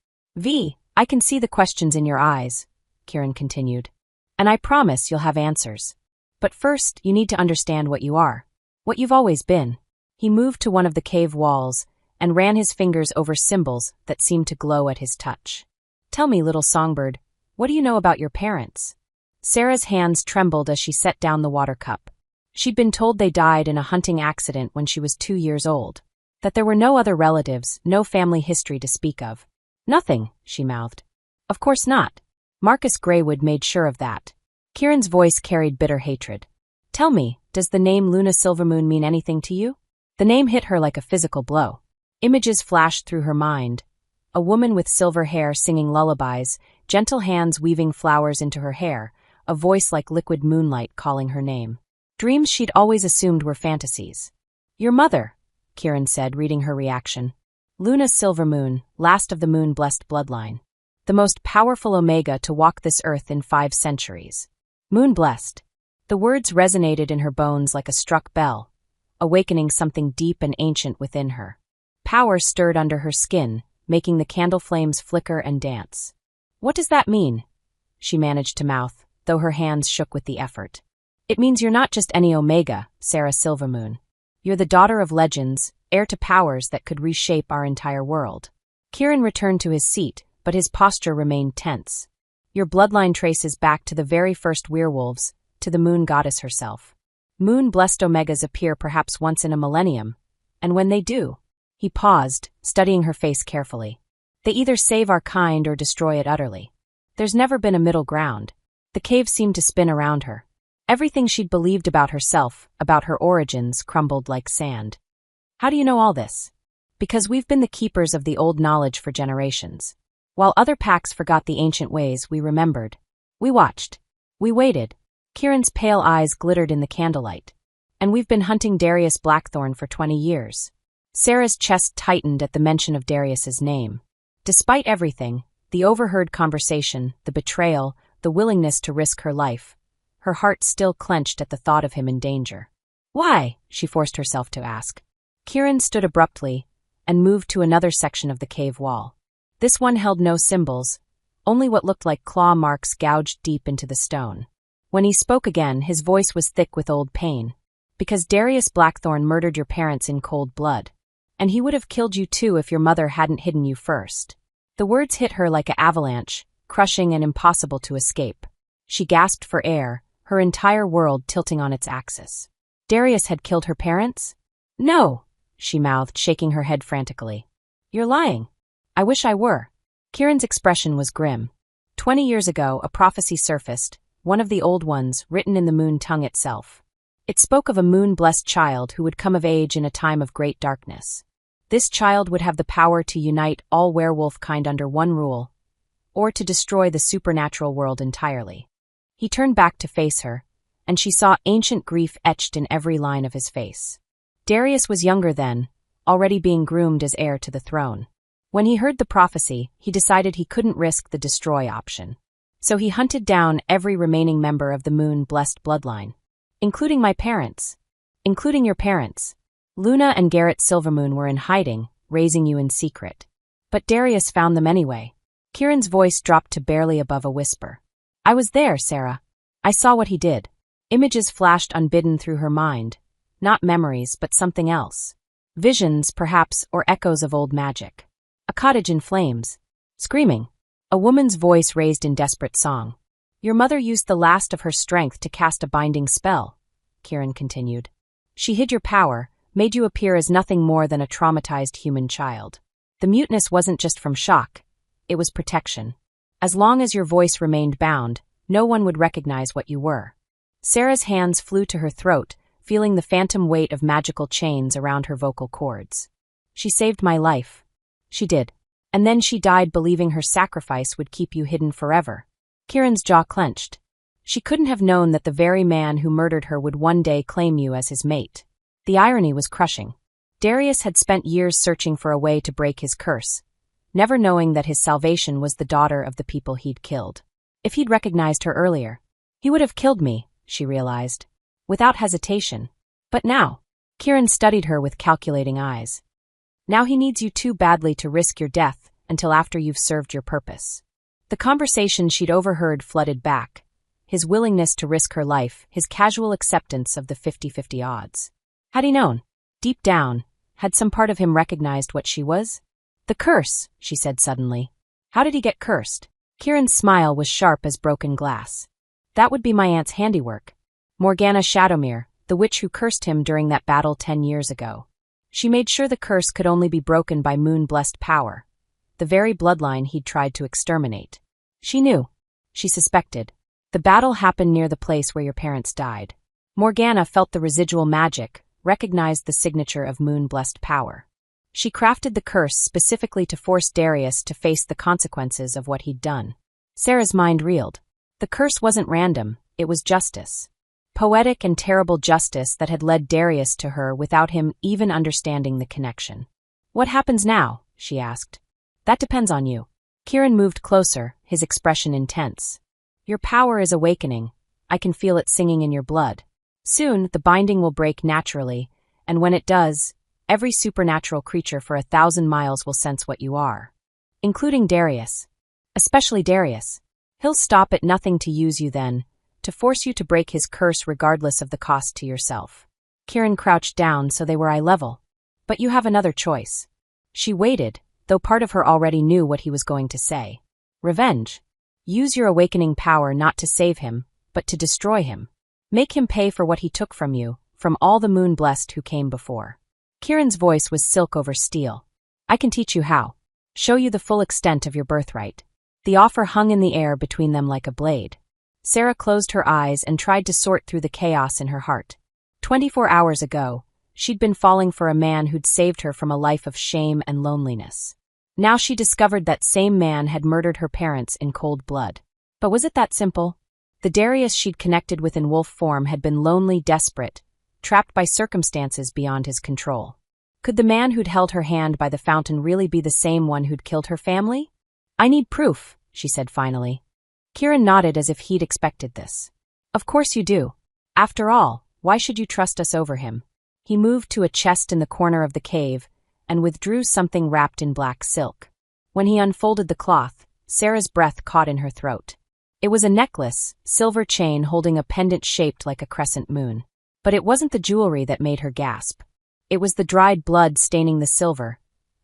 A: I can see the questions in your eyes, Kiran continued. And I promise you'll have answers. But first, you need to understand what you are. What you've always been. He moved to one of the cave walls and ran his fingers over symbols that seemed to glow at his touch. Tell me, little songbird, what do you know about your parents? Sarah's hands trembled as she set down the water cup. She'd been told they died in a hunting accident when she was 2 years old. That there were no other relatives, no family history to speak of. Nothing, she mouthed. Of course not. Marcus Greywood made sure of that. Kiran's voice carried bitter hatred. Tell me, does the name Luna Silvermoon mean anything to you? The name hit her like a physical blow. Images flashed through her mind. A woman with silver hair singing lullabies, gentle hands weaving flowers into her hair, a voice like liquid moonlight calling her name. Dreams she'd always assumed were fantasies. Your mother, Kiran said, reading her reaction. Luna Silvermoon, last of the moon-blessed bloodline. The most powerful Omega to walk this earth in 5 centuries. Moon-blessed. The words resonated in her bones like a struck bell, awakening something deep and ancient within her. Power stirred under her skin, making the candle flames flicker and dance. What does that mean? She managed to mouth, though her hands shook with the effort. It means you're not just any Omega, Sarah Silvermoon. You're the daughter of legends, heir to powers that could reshape our entire world. Kieran returned to his seat, but his posture remained tense. Your bloodline traces back to the very first werewolves, to the moon goddess herself. Moon-blessed Omegas appear perhaps once in a millennium, and when they do, he paused, studying her face carefully. They either save our kind or destroy it utterly. There's never been a middle ground. The cave seemed to spin around her. Everything she'd believed about herself, about her origins, crumbled like sand. How do you know all this? Because we've been the keepers of the old knowledge for generations. While other packs forgot the ancient ways, we remembered. We watched. We waited. Kieran's pale eyes glittered in the candlelight. And we've been hunting Darius Blackthorn for 20 years. Sarah's chest tightened at the mention of Darius's name. Despite everything, the overheard conversation, the betrayal, the willingness to risk her life, her heart still clenched at the thought of him in danger. Why? She forced herself to ask. Kieran stood abruptly and moved to another section of the cave wall. This one held no symbols, only what looked like claw marks gouged deep into the stone. When he spoke again, his voice was thick with old pain. Because Darius Blackthorn murdered your parents in cold blood. And he would have killed you too if your mother hadn't hidden you first. The words hit her like an avalanche, crushing and impossible to escape. She gasped for air, her entire world tilting on its axis. Darius had killed her parents? No, she mouthed, shaking her head frantically. You're lying. I wish I were. Kieran's expression was grim. 20 years ago, a prophecy surfaced, one of the old ones, written in the moon tongue itself. It spoke of a moon-blessed child who would come of age in a time of great darkness. This child would have the power to unite all werewolf kind under one rule, or to destroy the supernatural world entirely. He turned back to face her, and she saw ancient grief etched in every line of his face. Darius was younger then, already being groomed as heir to the throne. When he heard the prophecy, he decided he couldn't risk the destroy option. So he hunted down every remaining member of the moon-blessed bloodline. Including my parents. Including your parents. Luna and Garrett Silvermoon were in hiding, raising you in secret. But Darius found them anyway. Kieran's voice dropped to barely above a whisper. I was there, Sarah. I saw what he did. Images flashed unbidden through her mind. Not memories, but something else. Visions, perhaps, or echoes of old magic. A cottage in flames. Screaming. A woman's voice raised in desperate song. Your mother used the last of her strength to cast a binding spell, Kieran continued. She hid your power, made you appear as nothing more than a traumatized human child. The muteness wasn't just from shock, it was protection. As long as your voice remained bound, no one would recognize what you were. Sarah's hands flew to her throat, feeling the phantom weight of magical chains around her vocal cords. She saved my life. She did. And then she died believing her sacrifice would keep you hidden forever. Kieran's jaw clenched. She couldn't have known that the very man who murdered her would one day claim you as his mate. The irony was crushing. Darius had spent years searching for a way to break his curse, never knowing that his salvation was the daughter of the people he'd killed. If he'd recognized her earlier, he would have killed me, she realized, without hesitation. But now, Kieran studied her with calculating eyes. Now he needs you too badly to risk your death until after you've served your purpose. The conversation she'd overheard flooded back. His willingness to risk her life, his casual acceptance of the 50-50 odds. Had he known? Deep down, had some part of him recognized what she was? The curse, she said suddenly. How did he get cursed? Kieran's smile was sharp as broken glass. That would be my aunt's handiwork. Morgana Shadowmere, the witch who cursed him during that battle 10 years ago. She made sure the curse could only be broken by moon-blessed power, the very bloodline he'd tried to exterminate. She knew. She suspected. The battle happened near the place where your parents died. Morgana felt the residual magic, recognized the signature of moon-blessed power. She crafted the curse specifically to force Darius to face the consequences of what he'd done. Sarah's mind reeled. The curse wasn't random, it was justice. Poetic and terrible justice that had led Darius to her without him even understanding the connection. What happens now? She asked. That depends on you. Kieran moved closer, his expression intense. Your power is awakening. I can feel it singing in your blood. Soon, the binding will break naturally, and when it does, every supernatural creature for 1,000 miles will sense what you are. Including Darius. Especially Darius. He'll stop at nothing to use you then, to force you to break his curse regardless of the cost to yourself. Kieran crouched down so they were eye level. But you have another choice. She waited, though part of her already knew what he was going to say. Revenge. Use your awakening power not to save him, but to destroy him. Make him pay for what he took from you, from all the moon-blessed who came before. Kieran's voice was silk over steel. I can teach you how. Show you the full extent of your birthright. The offer hung in the air between them like a blade. Sarah closed her eyes and tried to sort through the chaos in her heart. 24 hours ago, she'd been falling for a man who'd saved her from a life of shame and loneliness. Now she discovered that same man had murdered her parents in cold blood. But was it that simple? The Darius she'd connected with in wolf form had been lonely, desperate, trapped by circumstances beyond his control. Could the man who'd held her hand by the fountain really be the same one who'd killed her family? I need proof, she said finally. Kieran nodded as if he'd expected this. Of course you do. After all, why should you trust us over him? He moved to a chest in the corner of the cave and withdrew something wrapped in black silk. When he unfolded the cloth, Sarah's breath caught in her throat. It was a necklace, silver chain holding a pendant shaped like a crescent moon. But it wasn't the jewelry that made her gasp. It was the dried blood staining the silver,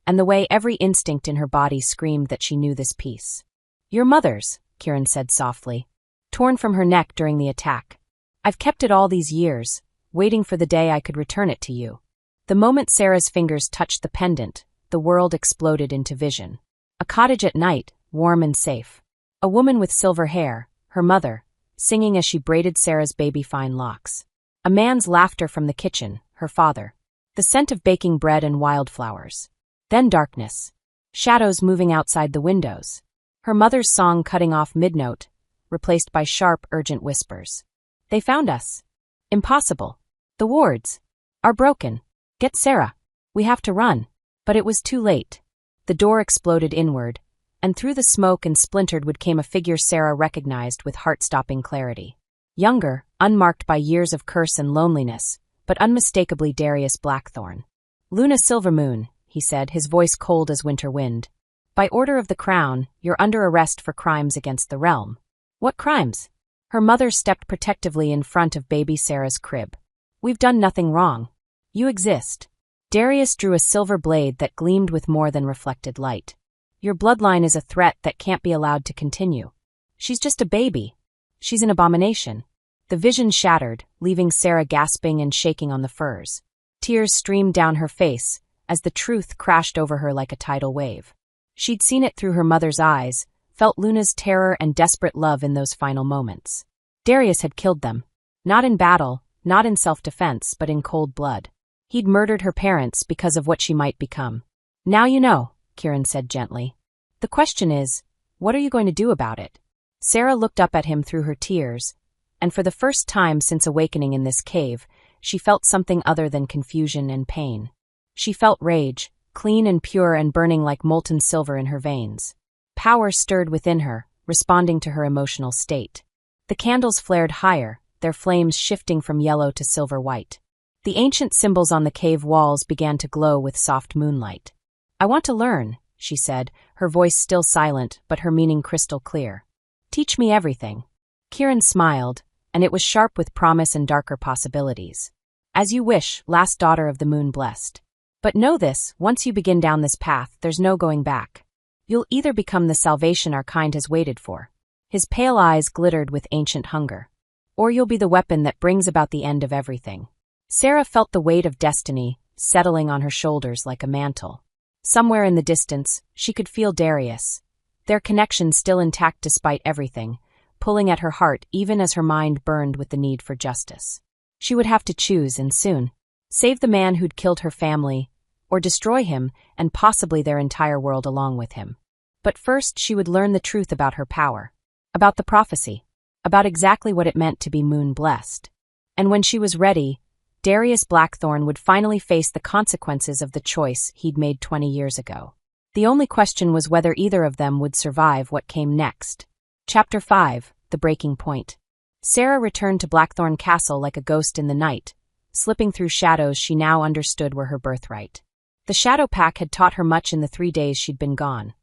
A: and the way every instinct in her body screamed that she knew this piece. Your mother's, Kieran said softly, torn from her neck during the attack. I've kept it all these years, waiting for the day I could return it to you. The moment Sarah's fingers touched the pendant, the world exploded into vision. A cottage at night, warm and safe. A woman with silver hair, her mother, singing as she braided Sarah's baby-fine locks. A man's laughter from the kitchen, her father. The scent of baking bread and wildflowers. Then darkness. Shadows moving outside the windows. Her mother's song cutting off mid-note, replaced by sharp, urgent whispers. They found us. Impossible. The wards are broken. Get Sarah. We have to run. But it was too late. The door exploded inward, and through the smoke and splintered wood came a figure Sarah recognized with heart-stopping clarity. Younger, unmarked by years of curse and loneliness, but unmistakably Darius Blackthorn. Luna Silvermoon, he said, his voice cold as winter wind. By order of the crown, you're under arrest for crimes against the realm. What crimes? Her mother stepped protectively in front of baby Sarah's crib. We've done nothing wrong. You exist. Darius drew a silver blade that gleamed with more than reflected light. Your bloodline is a threat that can't be allowed to continue. She's just a baby. She's an abomination. The vision shattered, leaving Sarah gasping and shaking on the furs. Tears streamed down her face as the truth crashed over her like a tidal wave. She'd seen it through her mother's eyes, felt Luna's terror and desperate love in those final moments. Darius had killed them. Not in battle, not in self-defense, but in cold blood. He'd murdered her parents because of what she might become. Now you know, Kieran said gently. The question is, what are you going to do about it? Sarah looked up at him through her tears, and for the first time since awakening in this cave, she felt something other than confusion and pain. She felt rage, clean and pure and burning like molten silver in her veins. Power stirred within her, responding to her emotional state. The candles flared higher, their flames shifting from yellow to silver white. The ancient symbols on the cave walls began to glow with soft moonlight. I want to learn, she said, her voice still silent but her meaning crystal clear. Teach me everything. Kieran smiled, and it was sharp with promise and darker possibilities. As you wish, last daughter of the moon blessed. But know this, once you begin down this path, there's no going back. You'll either become the salvation our kind has waited for. His pale eyes glittered with ancient hunger. Or you'll be the weapon that brings about the end of everything. Sarah felt the weight of destiny settling on her shoulders like a mantle. Somewhere in the distance, she could feel Darius, their connection still intact despite everything, pulling at her heart even as her mind burned with the need for justice. She would have to choose, and soon. Save the man who'd killed her family, or destroy him and possibly their entire world along with him. But first she would learn the truth about her power, about the prophecy, about exactly what it meant to be moon-blessed. And when she was ready, Darius Blackthorn would finally face the consequences of the choice he'd made 20 years ago. The only question was whether either of them would survive what came next. Chapter 5, The Breaking Point. Sarah returned to Blackthorn Castle like a ghost in the night, slipping through shadows she now understood were her birthright. The Shadow Pack had taught her much in the 3 days she'd been gone.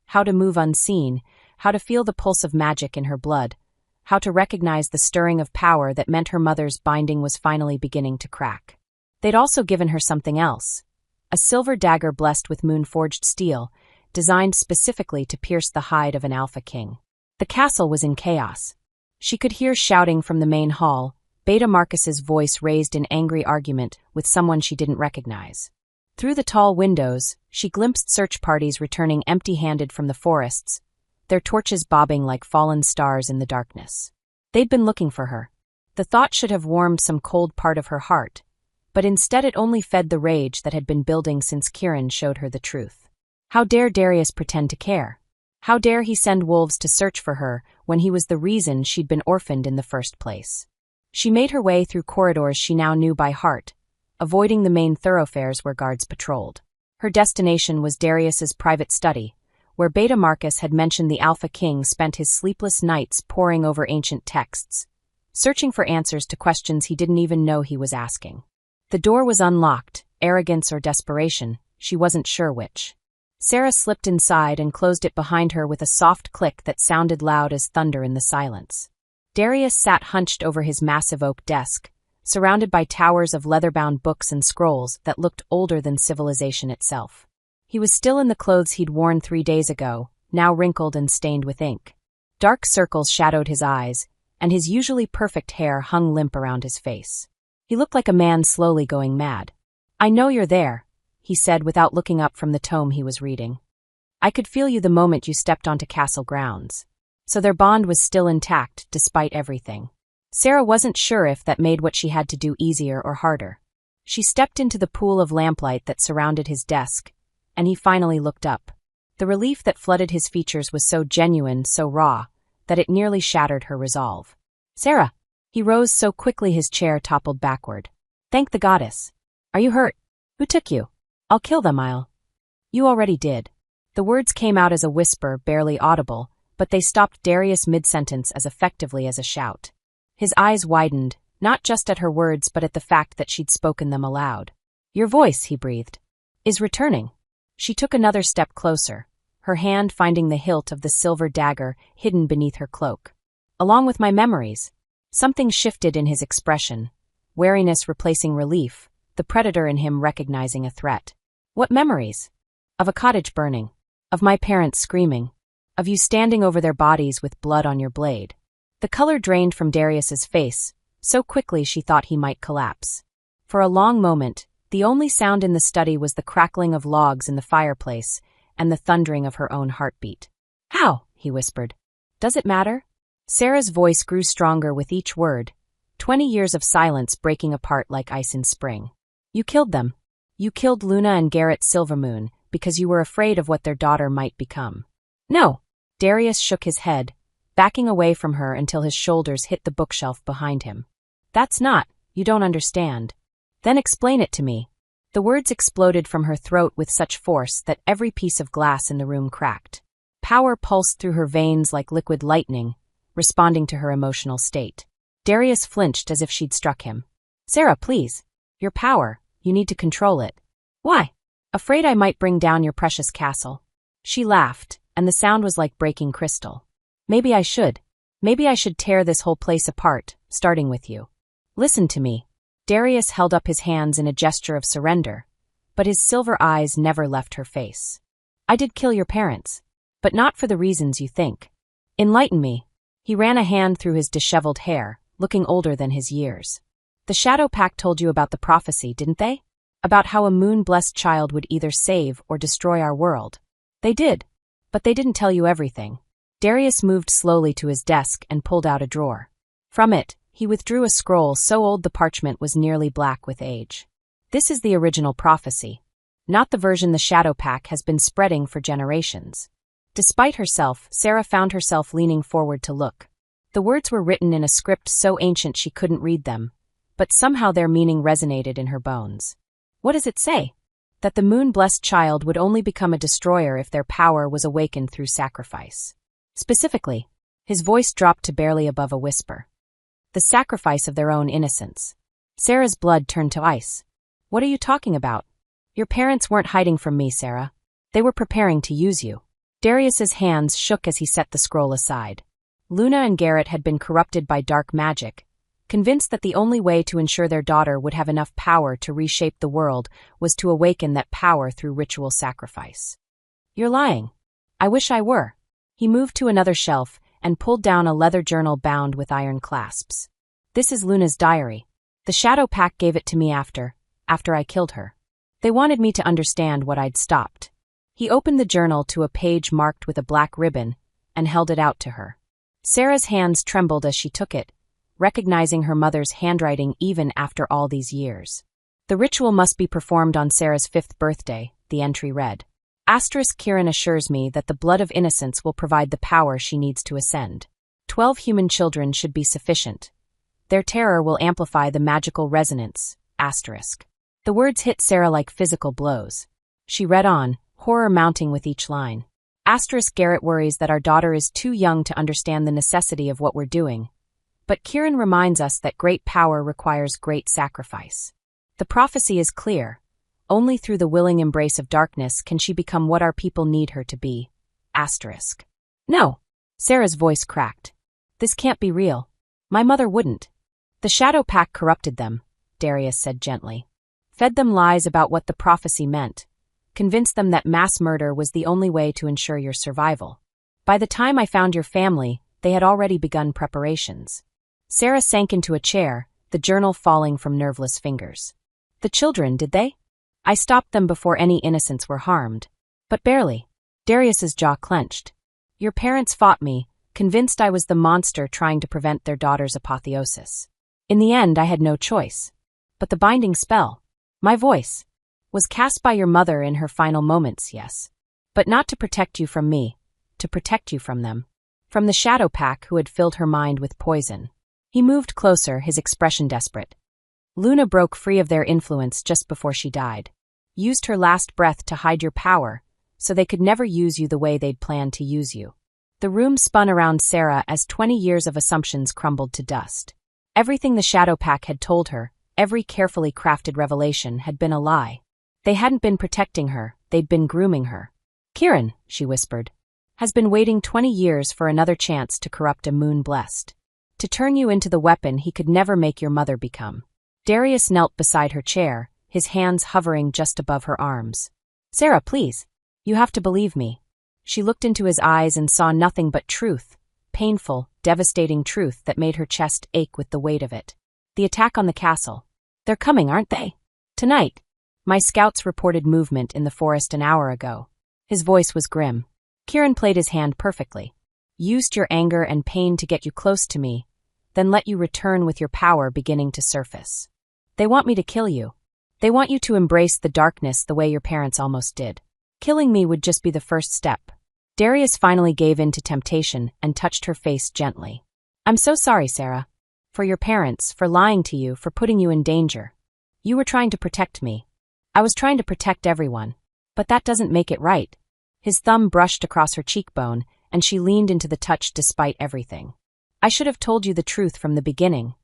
A: How to move unseen, how to feel the pulse of magic in her blood, how to recognize the stirring of power that meant her mother's binding was finally beginning to crack. They'd also given her something else, a silver dagger blessed with moon-forged steel, designed specifically to pierce the hide of an alpha king. The castle was in chaos. She could hear shouting from the main hall, Beta Marcus's voice raised in angry argument with someone she didn't recognize. Through the tall windows, she glimpsed search parties returning empty-handed from the forests, their torches bobbing like fallen stars in the darkness. They'd been looking for her. The thought should have warmed some cold part of her heart, but instead it only fed the rage that had been building since Kieran showed her the truth. How dare Darius pretend to care? How dare he send wolves to search for her when he was the reason she'd been orphaned in the first place? She made her way through corridors she now knew by heart, avoiding the main thoroughfares where guards patrolled. Her destination was Darius's private study, where Beta Marcus had mentioned the Alpha King spent his sleepless nights poring over ancient texts, searching for answers to questions he didn't even know he was asking. The door was unlocked, arrogance or desperation, she wasn't sure which. Sarah slipped inside and closed it behind her with a soft click that sounded loud as thunder in the silence. Darius sat hunched over his massive oak desk, surrounded by towers of leather-bound books and scrolls that looked older than civilization itself. He was still in the clothes he'd worn 3 days ago, now wrinkled and stained with ink. Dark circles shadowed his eyes, and his usually perfect hair hung limp around his face. He looked like a man slowly going mad. "I know you're there," he said without looking up from the tome he was reading. "I could feel you the moment you stepped onto castle grounds." So their bond was still intact, despite everything. Sarah wasn't sure if that made what she had to do easier or harder. She stepped into the pool of lamplight that surrounded his desk, and he finally looked up. The relief that flooded his features was so genuine, so raw, that it nearly shattered her resolve. "Sarah!" He rose so quickly his chair toppled backward. "Thank the goddess. Are you hurt? Who took you? I'll kill them, You already did." The words came out as a whisper, barely audible, but they stopped Darius mid-sentence as effectively as a shout. His eyes widened, not just at her words but at the fact that she'd spoken them aloud. "Your voice," he breathed, "is returning." She took another step closer, her hand finding the hilt of the silver dagger hidden beneath her cloak. "Along with my memories." Something shifted in his expression, wariness replacing relief, the predator in him recognizing a threat. "What memories?" "Of a cottage burning. Of my parents screaming. Of you standing over their bodies with blood on your blade." The color drained from Darius's face, so quickly she thought he might collapse. For a long moment, the only sound in the study was the crackling of logs in the fireplace and the thundering of her own heartbeat. "How?" he whispered. "Does it matter?" Sarah's voice grew stronger with each word, 20 years of silence breaking apart like ice in spring. "You killed them. You killed Luna and Garrett Silvermoon because you were afraid of what their daughter might become." "No." Darius shook his head, backing away from her until his shoulders hit the bookshelf behind him. "That's not, you don't understand." "Then explain it to me." The words exploded from her throat with such force that every piece of glass in the room cracked. Power pulsed through her veins like liquid lightning, responding to her emotional state. Darius flinched as if she'd struck him. "Sarah, please. Your power, you need to control it." "Why?" "Afraid I might bring down your precious castle." She laughed, and the sound was like breaking crystal. "Maybe I should. Maybe I should tear this whole place apart, starting with you." "Listen to me." Darius held up his hands in a gesture of surrender, but his silver eyes never left her face. "I did kill your parents, but not for the reasons you think. Enlighten me." He ran a hand through his disheveled hair, looking older than his years. "The Shadow Pact told you about the prophecy, didn't they? About how a moon-blessed child would either save or destroy our world." "They did. But they didn't tell you everything." Darius moved slowly to his desk and pulled out a drawer. From it, he withdrew a scroll so old the parchment was nearly black with age. "This is the original prophecy, not the version the Shadow Pact has been spreading for generations." Despite herself, Sarah found herself leaning forward to look. The words were written in a script so ancient she couldn't read them, but somehow their meaning resonated in her bones. "What does it say?" "That the moon-blessed child would only become a destroyer if their power was awakened through sacrifice. Specifically," his voice dropped to barely above a whisper, "the sacrifice of their own innocence." Sarah's blood turned to ice. "What are you talking about?" "Your parents weren't hiding from me, Sarah. They were preparing to use you." Darius's hands shook as he set the scroll aside. Luna and Garrett had been corrupted by dark magic, convinced that the only way to ensure their daughter would have enough power to reshape the world was to awaken that power through ritual sacrifice. "You're lying." "I wish I were." He moved to another shelf and pulled down a leather journal bound with iron clasps. "This is Luna's diary. The Shadow Pack gave it to me after I killed her. They wanted me to understand what I'd stopped." He opened the journal to a page marked with a black ribbon and held it out to her. Sarah's hands trembled as she took it, recognizing her mother's handwriting even after all these years. "The ritual must be performed on Sarah's 5th birthday," the entry read. Kieran assures me that the blood of innocence will provide the power she needs to ascend. 12 human children should be sufficient. Their terror will amplify the magical resonance. The words hit Sarah like physical blows. She read on, horror mounting with each line. Garrett worries that our daughter is too young to understand the necessity of what we're doing. But Kieran reminds us that great power requires great sacrifice. The prophecy is clear. Only through the willing embrace of darkness can she become what our people need her to be. No. Sarah's voice cracked. "This can't be real. My mother wouldn't." "The Shadow Pack corrupted them," Darius said gently. "Fed them lies about what the prophecy meant. Convinced them that mass murder was the only way to ensure your survival. By the time I found your family, they had already begun preparations." Sarah sank into a chair, the journal falling from nerveless fingers. "The children, did they?" "I stopped them before any innocents were harmed." "But barely." Darius's jaw clenched. "Your parents fought me, convinced I was the monster trying to prevent their daughter's apotheosis. In the end, I had no choice. But the binding spell, my voice, was cast by your mother in her final moments, yes. But not to protect you from me, to protect you from them. From the Shadow Pack who had filled her mind with poison." He moved closer, his expression desperate. "Luna broke free of their influence just before she died. Used her last breath to hide your power, so they could never use you the way they'd planned to use you." The room spun around Sarah as 20 years of assumptions crumbled to dust. Everything the Shadow Pack had told her, every carefully crafted revelation, had been a lie. They hadn't been protecting her, they'd been grooming her. "Kieran," she whispered, "has been waiting 20 years for another chance to corrupt a moon blessed. To turn you into the weapon he could never make your mother become." Darius knelt beside her chair, his hands hovering just above her arms. "Sarah, please. You have to believe me." She looked into his eyes and saw nothing but truth, painful, devastating truth that made her chest ache with the weight of it. "The attack on the castle. They're coming, aren't they? Tonight. My scouts reported movement in the forest an hour ago." His voice was grim. Kieran played his hand perfectly. "Used your anger and pain to get you close to me, then let you return with your power beginning to surface. They want me to kill you. They want you to embrace the darkness the way your parents almost did. Killing me would just be the first step." Darius finally gave in to temptation and touched her face gently. "I'm so sorry, Sarah. For your parents, for lying to you, for putting you in danger. You were trying to protect me. I was trying to protect everyone. But that doesn't make it right." His thumb brushed across her cheekbone, and she leaned into the touch despite everything. "I should have told you the truth from the beginning.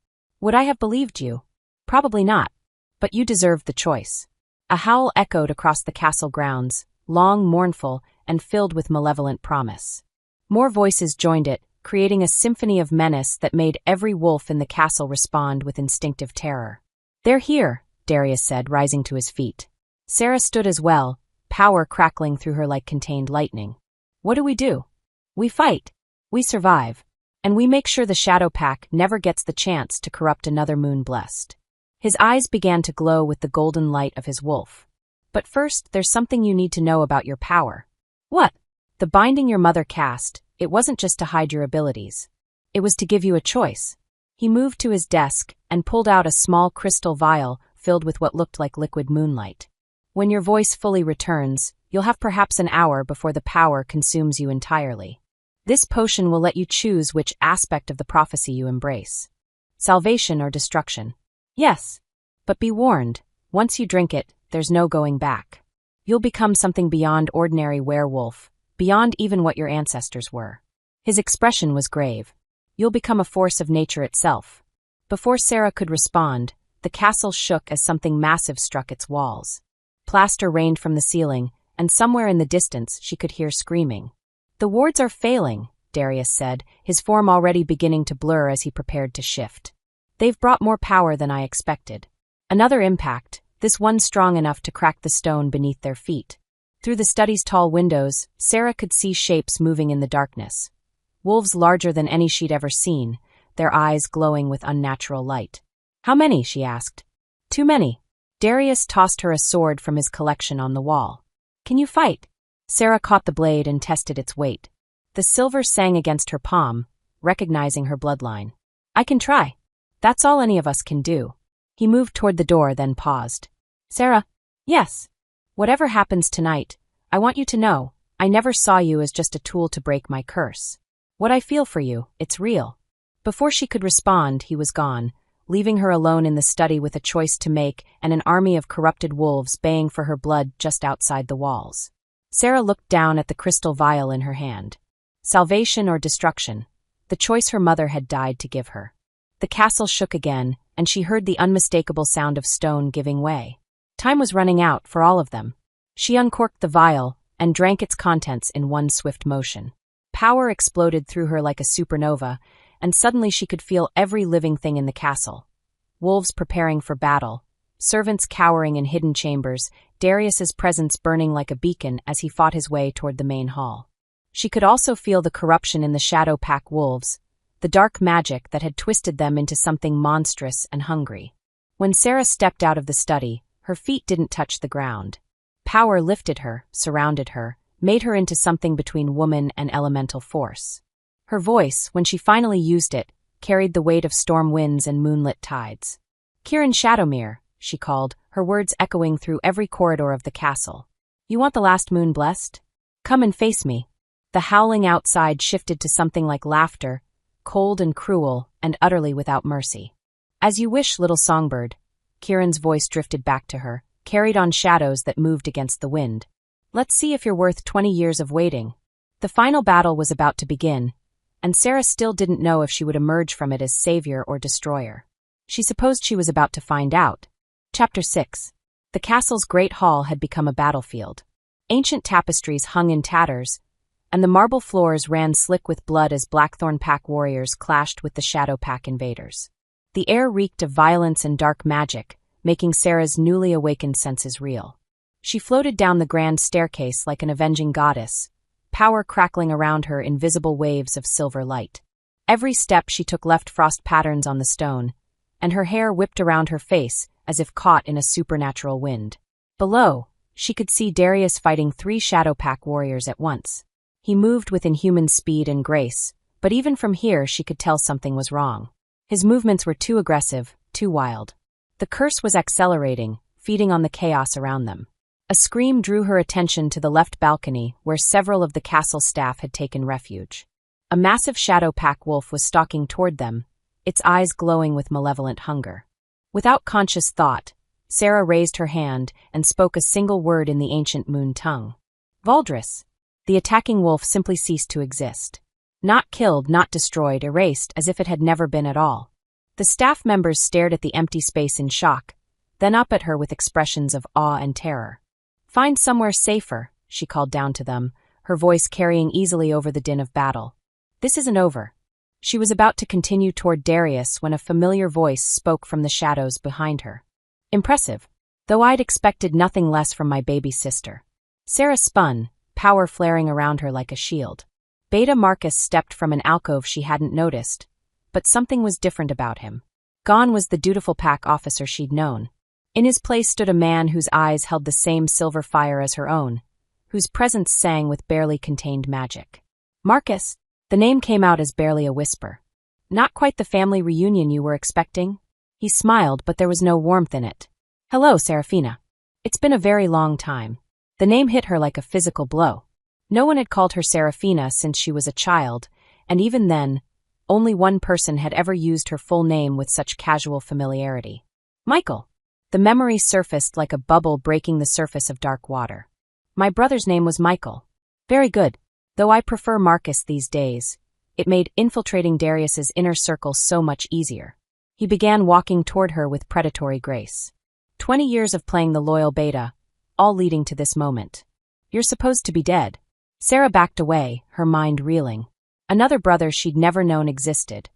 A: Would I have believed you? Probably not. But you deserved the choice." A howl echoed across the castle grounds, long, mournful, and filled with malevolent promise. More voices joined it, creating a symphony of menace that made every wolf in the castle respond with instinctive terror. "They're here," Darius said, rising to his feet. Sarah stood as well, power crackling through her like contained lightning. "What do? We fight. We survive. And we make sure the Shadow Pack never gets the chance to corrupt another moon blessed." His eyes began to glow with the golden light of his wolf. "But first, there's something you need to know about your power." "What?" "The binding your mother cast, it wasn't just to hide your abilities. It was to give you a choice." He moved to his desk and pulled out a small crystal vial filled with what looked like liquid moonlight. "When your voice fully returns, you'll have perhaps an hour before the power consumes you entirely. This potion will let you choose which aspect of the prophecy you embrace. Salvation or destruction. Yes. But be warned, once you drink it, there's no going back. You'll become something beyond ordinary werewolf, beyond even what your ancestors were." His expression was grave. "You'll become a force of nature itself." Before Sarah could respond, the castle shook as something massive struck its walls. Plaster rained from the ceiling, and somewhere in the distance she could hear screaming. "The wards are failing," Darius said, his form already beginning to blur as he prepared to shift. They've brought more power than I expected. Another impact, this one strong enough to crack the stone beneath their feet. Through the study's tall windows, Sarah could see shapes moving in the darkness. Wolves larger than any she'd ever seen, their eyes glowing with unnatural light. How many? She asked. Too many. Darius tossed her a sword from his collection on the wall. Can you fight? Sarah caught the blade and tested its weight. The silver sang against her palm, recognizing her bloodline. I can try. That's all any of us can do. He moved toward the door, then paused. Sarah? Yes. Whatever happens tonight, I want you to know, I never saw you as just a tool to break my curse. What I feel for you, it's real. Before she could respond, he was gone, leaving her alone in the study with a choice to make and an army of corrupted wolves baying for her blood just outside the walls. Sarah looked down at the crystal vial in her hand. Salvation or destruction, the choice her mother had died to give her. The castle shook again, and she heard the unmistakable sound of stone giving way. Time was running out for all of them. She uncorked the vial and drank its contents in one swift motion. Power exploded through her like a supernova, and suddenly she could feel every living thing in the castle. Wolves preparing for battle, servants cowering in hidden chambers, Darius's presence burning like a beacon as he fought his way toward the main hall. She could also feel the corruption in the Shadow Pack wolves, the dark magic that had twisted them into something monstrous and hungry. When Sarah stepped out of the study, her feet didn't touch the ground. Power lifted her, surrounded her, made her into something between woman and elemental force. Her voice, when she finally used it, carried the weight of storm winds and moonlit tides. Kiran Shadowmere, she called, her words echoing through every corridor of the castle. You want the last moon blessed? Come and face me. The howling outside shifted to something like laughter, cold and cruel, and utterly without mercy. As you wish, little songbird. Kiran's voice drifted back to her, carried on shadows that moved against the wind. Let's see if you're worth 20 years of waiting. The final battle was about to begin, and Sarah still didn't know if she would emerge from it as savior or destroyer. She supposed she was about to find out. Chapter 6. The castle's great hall had become a battlefield. Ancient tapestries hung in tatters, and the marble floors ran slick with blood as Blackthorn Pack warriors clashed with the Shadow Pack invaders. The air reeked of violence and dark magic, making Sarah's newly awakened senses reel. She floated down the grand staircase like an avenging goddess, power crackling around her in visible waves of silver light. Every step she took left frost patterns on the stone, and her hair whipped around her face as if caught in a supernatural wind. Below, she could see Darius fighting 3 Shadow Pack warriors at once. He moved with inhuman speed and grace, but even from here she could tell something was wrong. His movements were too aggressive, too wild. The curse was accelerating, feeding on the chaos around them. A scream drew her attention to the left balcony, where several of the castle staff had taken refuge. A massive Shadow Pack wolf was stalking toward them, its eyes glowing with malevolent hunger. Without conscious thought, Sarah raised her hand and spoke a single word in the ancient moon tongue. Valdris. The attacking wolf simply ceased to exist. Not killed, not destroyed, erased as if it had never been at all. The staff members stared at the empty space in shock, then up at her with expressions of awe and terror. Find somewhere safer, she called down to them, her voice carrying easily over the din of battle. This isn't over. She was about to continue toward Darius when a familiar voice spoke from the shadows behind her. Impressive, though I'd expected nothing less from my baby sister. Sarah spun, power flaring around her like a shield. Beta Marcus stepped from an alcove she hadn't noticed, but something was different about him. Gone was the dutiful pack officer she'd known. In his place stood a man whose eyes held the same silver fire as her own, whose presence sang with barely contained magic. Marcus, the name came out as barely a whisper. Not quite the family reunion you were expecting? He smiled, but there was no warmth in it. Hello, Seraphina. It's been a very long time. The name hit her like a physical blow. No one had called her Seraphina since she was a child, and even then, only one person had ever used her full name with such casual familiarity. Michael. The memory surfaced like a bubble breaking the surface of dark water. My brother's name was Michael. Very good. Though I prefer Marcus these days, it made infiltrating Darius's inner circle so much easier. He began walking toward her with predatory grace. 20 years of playing the loyal beta, all leading to this moment. You're supposed to be dead. Sarah backed away, her mind reeling. Another brother she'd never known existed.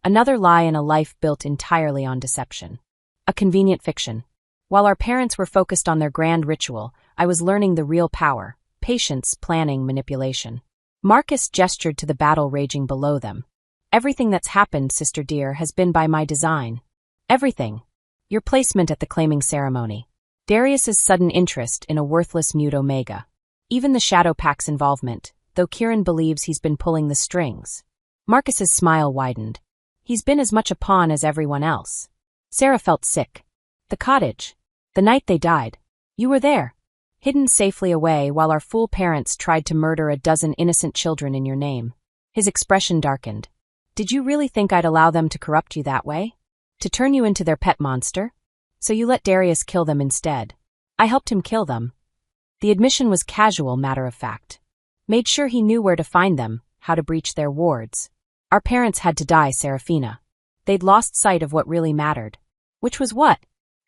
A: Another lie in a life built entirely on deception. A convenient fiction. While our parents were focused on their grand ritual, I was learning the real power: patience, planning, manipulation. Marcus gestured to the battle raging below them. Everything that's happened, sister dear, has been by my design. Everything. Your placement at the claiming ceremony. Darius's sudden interest in a worthless mute omega. Even the Shadow Pack's involvement, though Kieran believes he's been pulling the strings. Marcus's smile widened. He's been as much a pawn as everyone else. Sarah felt sick. The cottage. The night they died. You were there. Hidden safely away while our fool parents tried to murder a dozen innocent children in your name. His expression darkened. Did you really think I'd allow them to corrupt you that way? To turn you into their pet monster? So you let Darius kill them instead. I helped him kill them. The admission was casual, matter of fact. Made sure he knew where to find them, how to breach their wards. Our parents had to die, Serafina. They'd lost sight of what really mattered. Which was what?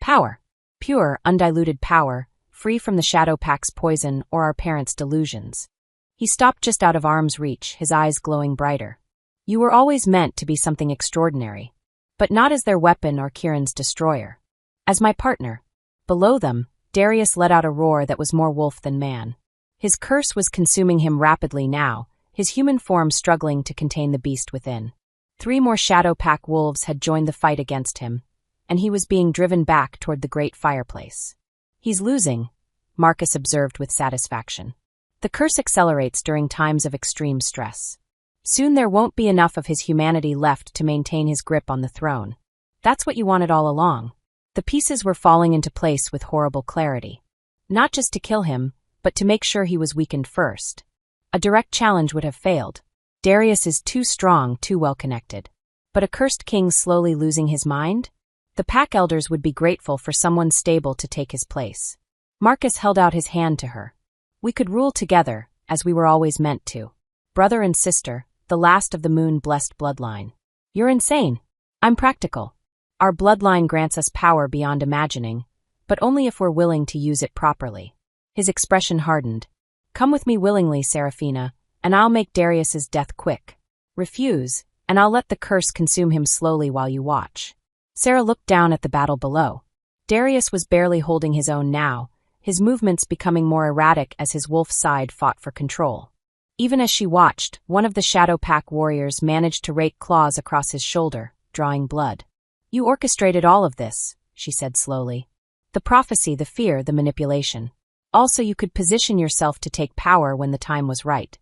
A: Power. Pure, undiluted power, free from the Shadow Pack's poison or our parents' delusions. He stopped just out of arm's reach, his eyes glowing brighter. You were always meant to be something extraordinary. But not as their weapon or Kieran's destroyer. As my partner. Below them, Darius let out a roar that was more wolf than man. His curse was consuming him rapidly now, his human form struggling to contain the beast within. 3 more Shadow Pack wolves had joined the fight against him, and he was being driven back toward the great fireplace. He's losing, Marcus observed with satisfaction. The curse accelerates during times of extreme stress. Soon there won't be enough of his humanity left to maintain his grip on the throne. That's what you wanted all along. The pieces were falling into place with horrible clarity. Not just to kill him, but to make sure he was weakened first. A direct challenge would have failed. Darius is too strong, too well connected. But a cursed king slowly losing his mind? The pack elders would be grateful for someone stable to take his place. Marcus held out his hand to her. We could rule together, as we were always meant to. Brother and sister, the last of the moon-blessed bloodline. You're insane. I'm practical. Our bloodline grants us power beyond imagining, but only if we're willing to use it properly. His expression hardened. Come with me willingly, Serafina, and I'll make Darius's death quick. Refuse, and I'll let the curse consume him slowly while you watch. Sarah looked down at the battle below. Darius was barely holding his own now, his movements becoming more erratic as his wolf side fought for control. Even as she watched, one of the Shadow Pack warriors managed to rake claws across his shoulder, drawing blood. You orchestrated all of this, she said slowly. The prophecy, the fear, the manipulation. Also, you could position yourself to take power when the time was right.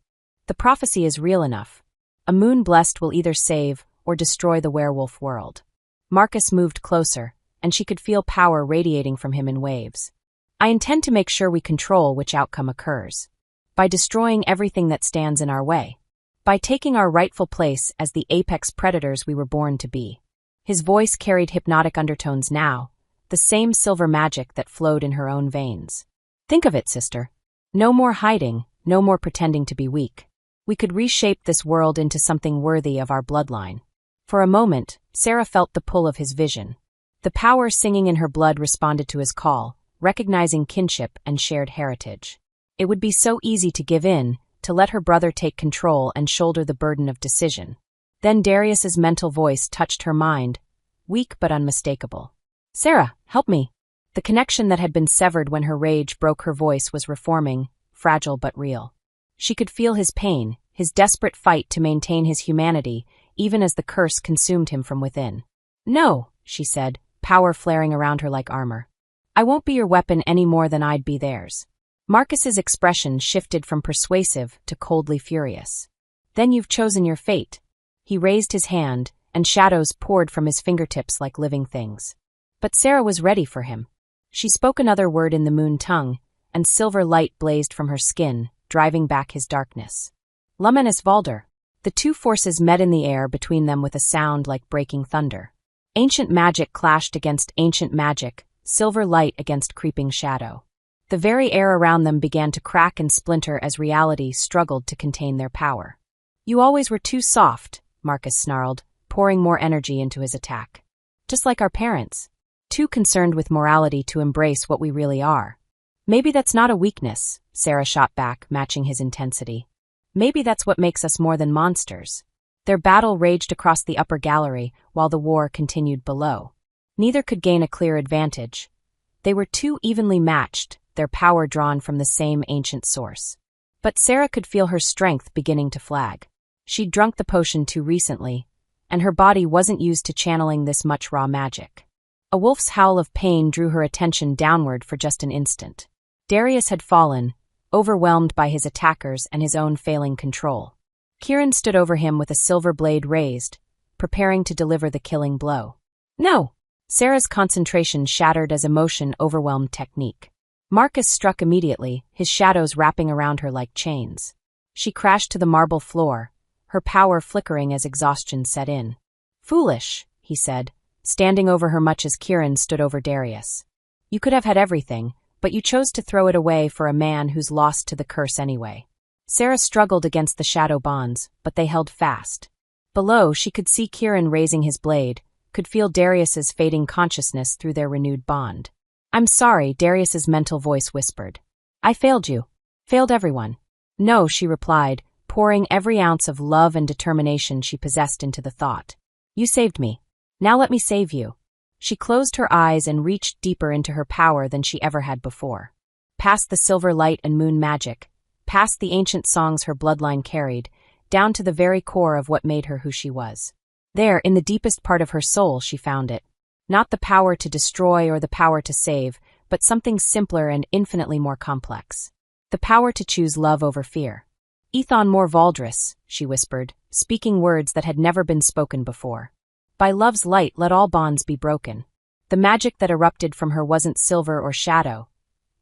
A: The prophecy is real enough. A moon blessed will either save or destroy the werewolf world. Marcus moved closer, and she could feel power radiating from him in waves. I intend to make sure we control which outcome occurs. By destroying everything that stands in our way. By taking our rightful place as the apex predators we were born to be. His voice carried hypnotic undertones now, the same silver magic that flowed in her own veins. Think of it, sister. No more hiding, no more pretending to be weak. We could reshape this world into something worthy of our bloodline. For a moment, Sarah felt the pull of his vision. The power singing in her blood responded to his call, recognizing kinship and shared heritage. It would be so easy to give in, to let her brother take control and shoulder the burden of decision. Then Darius's mental voice touched her mind, weak but unmistakable. Sarah, help me. The connection that had been severed when her rage broke her voice was reforming, fragile but real. She could feel his pain, his desperate fight to maintain his humanity, even as the curse consumed him from within. No, she said, power flaring around her like armor. I won't be your weapon any more than I'd be theirs. Marcus's expression shifted from persuasive to coldly furious. Then you've chosen your fate. He raised his hand, and shadows poured from his fingertips like living things. But Sarah was ready for him. She spoke another word in the moon tongue, and silver light blazed from her skin, driving back his darkness. Luminous Valder. The two forces met in the air between them with a sound like breaking thunder. Ancient magic clashed against ancient magic, silver light against creeping shadow. The very air around them began to crack and splinter as reality struggled to contain their power. You always were too soft, Marcus snarled, pouring more energy into his attack. Just like our parents. Too concerned with morality to embrace what we really are. Maybe that's not a weakness, Sarah shot back, matching his intensity. Maybe that's what makes us more than monsters. Their battle raged across the upper gallery while the war continued below. Neither could gain a clear advantage. They were too evenly matched, their power drawn from the same ancient source. But Sarah could feel her strength beginning to flag. She'd drunk the potion too recently, and her body wasn't used to channeling this much raw magic. A wolf's howl of pain drew her attention downward for just an instant. Darius had fallen, overwhelmed by his attackers and his own failing control. Kieran stood over him with a silver blade raised, preparing to deliver the killing blow. No! Sarah's concentration shattered as emotion overwhelmed technique. Marcus struck immediately, his shadows wrapping around her like chains. She crashed to the marble floor, her power flickering as exhaustion set in. Foolish, he said, standing over her much as Kieran stood over Darius. You could have had everything, but you chose to throw it away for a man who's lost to the curse anyway. Sarah struggled against the shadow bonds, but they held fast. Below, she could see Kieran raising his blade, could feel Darius's fading consciousness through their renewed bond. I'm sorry, Darius's mental voice whispered. I failed you. Failed everyone. No, she replied, pouring every ounce of love and determination she possessed into the thought. You saved me. Now let me save you. She closed her eyes and reached deeper into her power than she ever had before. Past the silver light and moon magic, past the ancient songs her bloodline carried, down to the very core of what made her who she was. There, in the deepest part of her soul, she found it. Not the power to destroy or the power to save, but something simpler and infinitely more complex. The power to choose love over fear. Ethon mor Valdris, she whispered, speaking words that had never been spoken before. By love's light let all bonds be broken. The magic that erupted from her wasn't silver or shadow.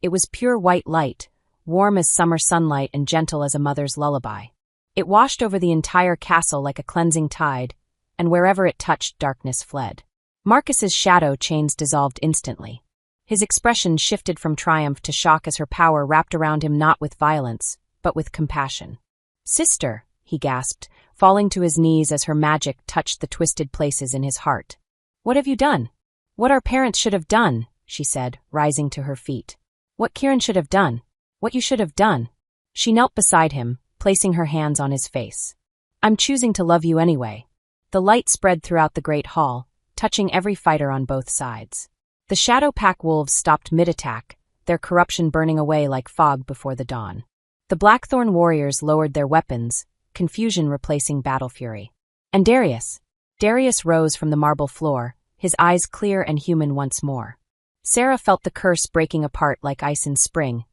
A: It was pure white light, warm as summer sunlight and gentle as a mother's lullaby. It washed over the entire castle like a cleansing tide, and wherever it touched, darkness fled. Marcus's shadow chains dissolved instantly. His expression shifted from triumph to shock as her power wrapped around him not with violence, but with compassion. Sister, he gasped, falling to his knees as her magic touched the twisted places in his heart. What have you done? What our parents should have done, she said, rising to her feet. What Kieran should have done. What you should have done. She knelt beside him, placing her hands on his face. I'm choosing to love you anyway. The light spread throughout the great hall, touching every fighter on both sides. The Shadow Pack wolves stopped mid-attack, their corruption burning away like fog before the dawn. The Blackthorn warriors lowered their weapons, confusion replacing battle fury. And Darius? Darius rose from the marble floor, his eyes clear and human once more. Sarah felt the curse breaking apart like ice in spring,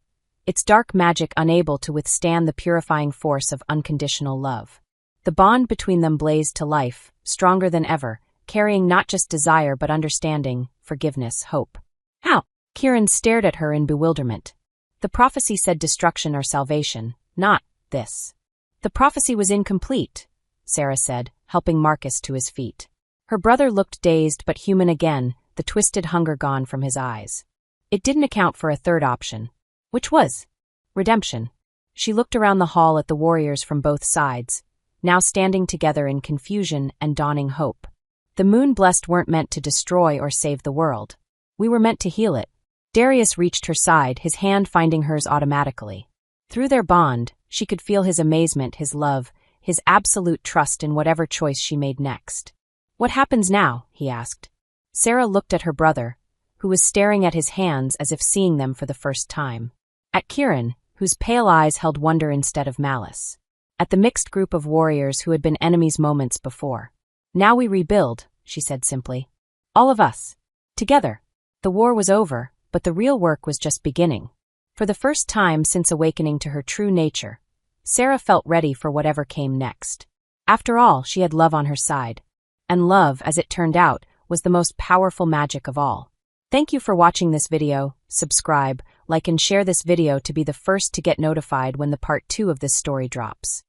A: its dark magic unable to withstand the purifying force of unconditional love. The bond between them blazed to life, stronger than ever, carrying not just desire but understanding, forgiveness, hope. How? Kieran stared at her in bewilderment. The prophecy said destruction or salvation, not this. The prophecy was incomplete, Sarah said, helping Marcus to his feet. Her brother looked dazed but human again, the twisted hunger gone from his eyes. It didn't account for a third option. Which was? Redemption. She looked around the hall at the warriors from both sides, now standing together in confusion and dawning hope. The moon-blessed weren't meant to destroy or save the world. We were meant to heal it. Darius reached her side, his hand finding hers automatically. Through their bond, she could feel his amazement, his love, his absolute trust in whatever choice she made next. What happens now? He asked. Sarah looked at her brother, who was staring at his hands as if seeing them for the first time. At Kieran, whose pale eyes held wonder instead of malice. At the mixed group of warriors who had been enemies moments before. Now we rebuild, she said simply. All of us. Together. The war was over, but the real work was just beginning. For the first time since awakening to her true nature, Sarah felt ready for whatever came next. After all, she had love on her side. And love, as it turned out, was the most powerful magic of all. Thank you for watching this video. Subscribe, like and share this video to be the first to get notified when the part 2 of this story drops.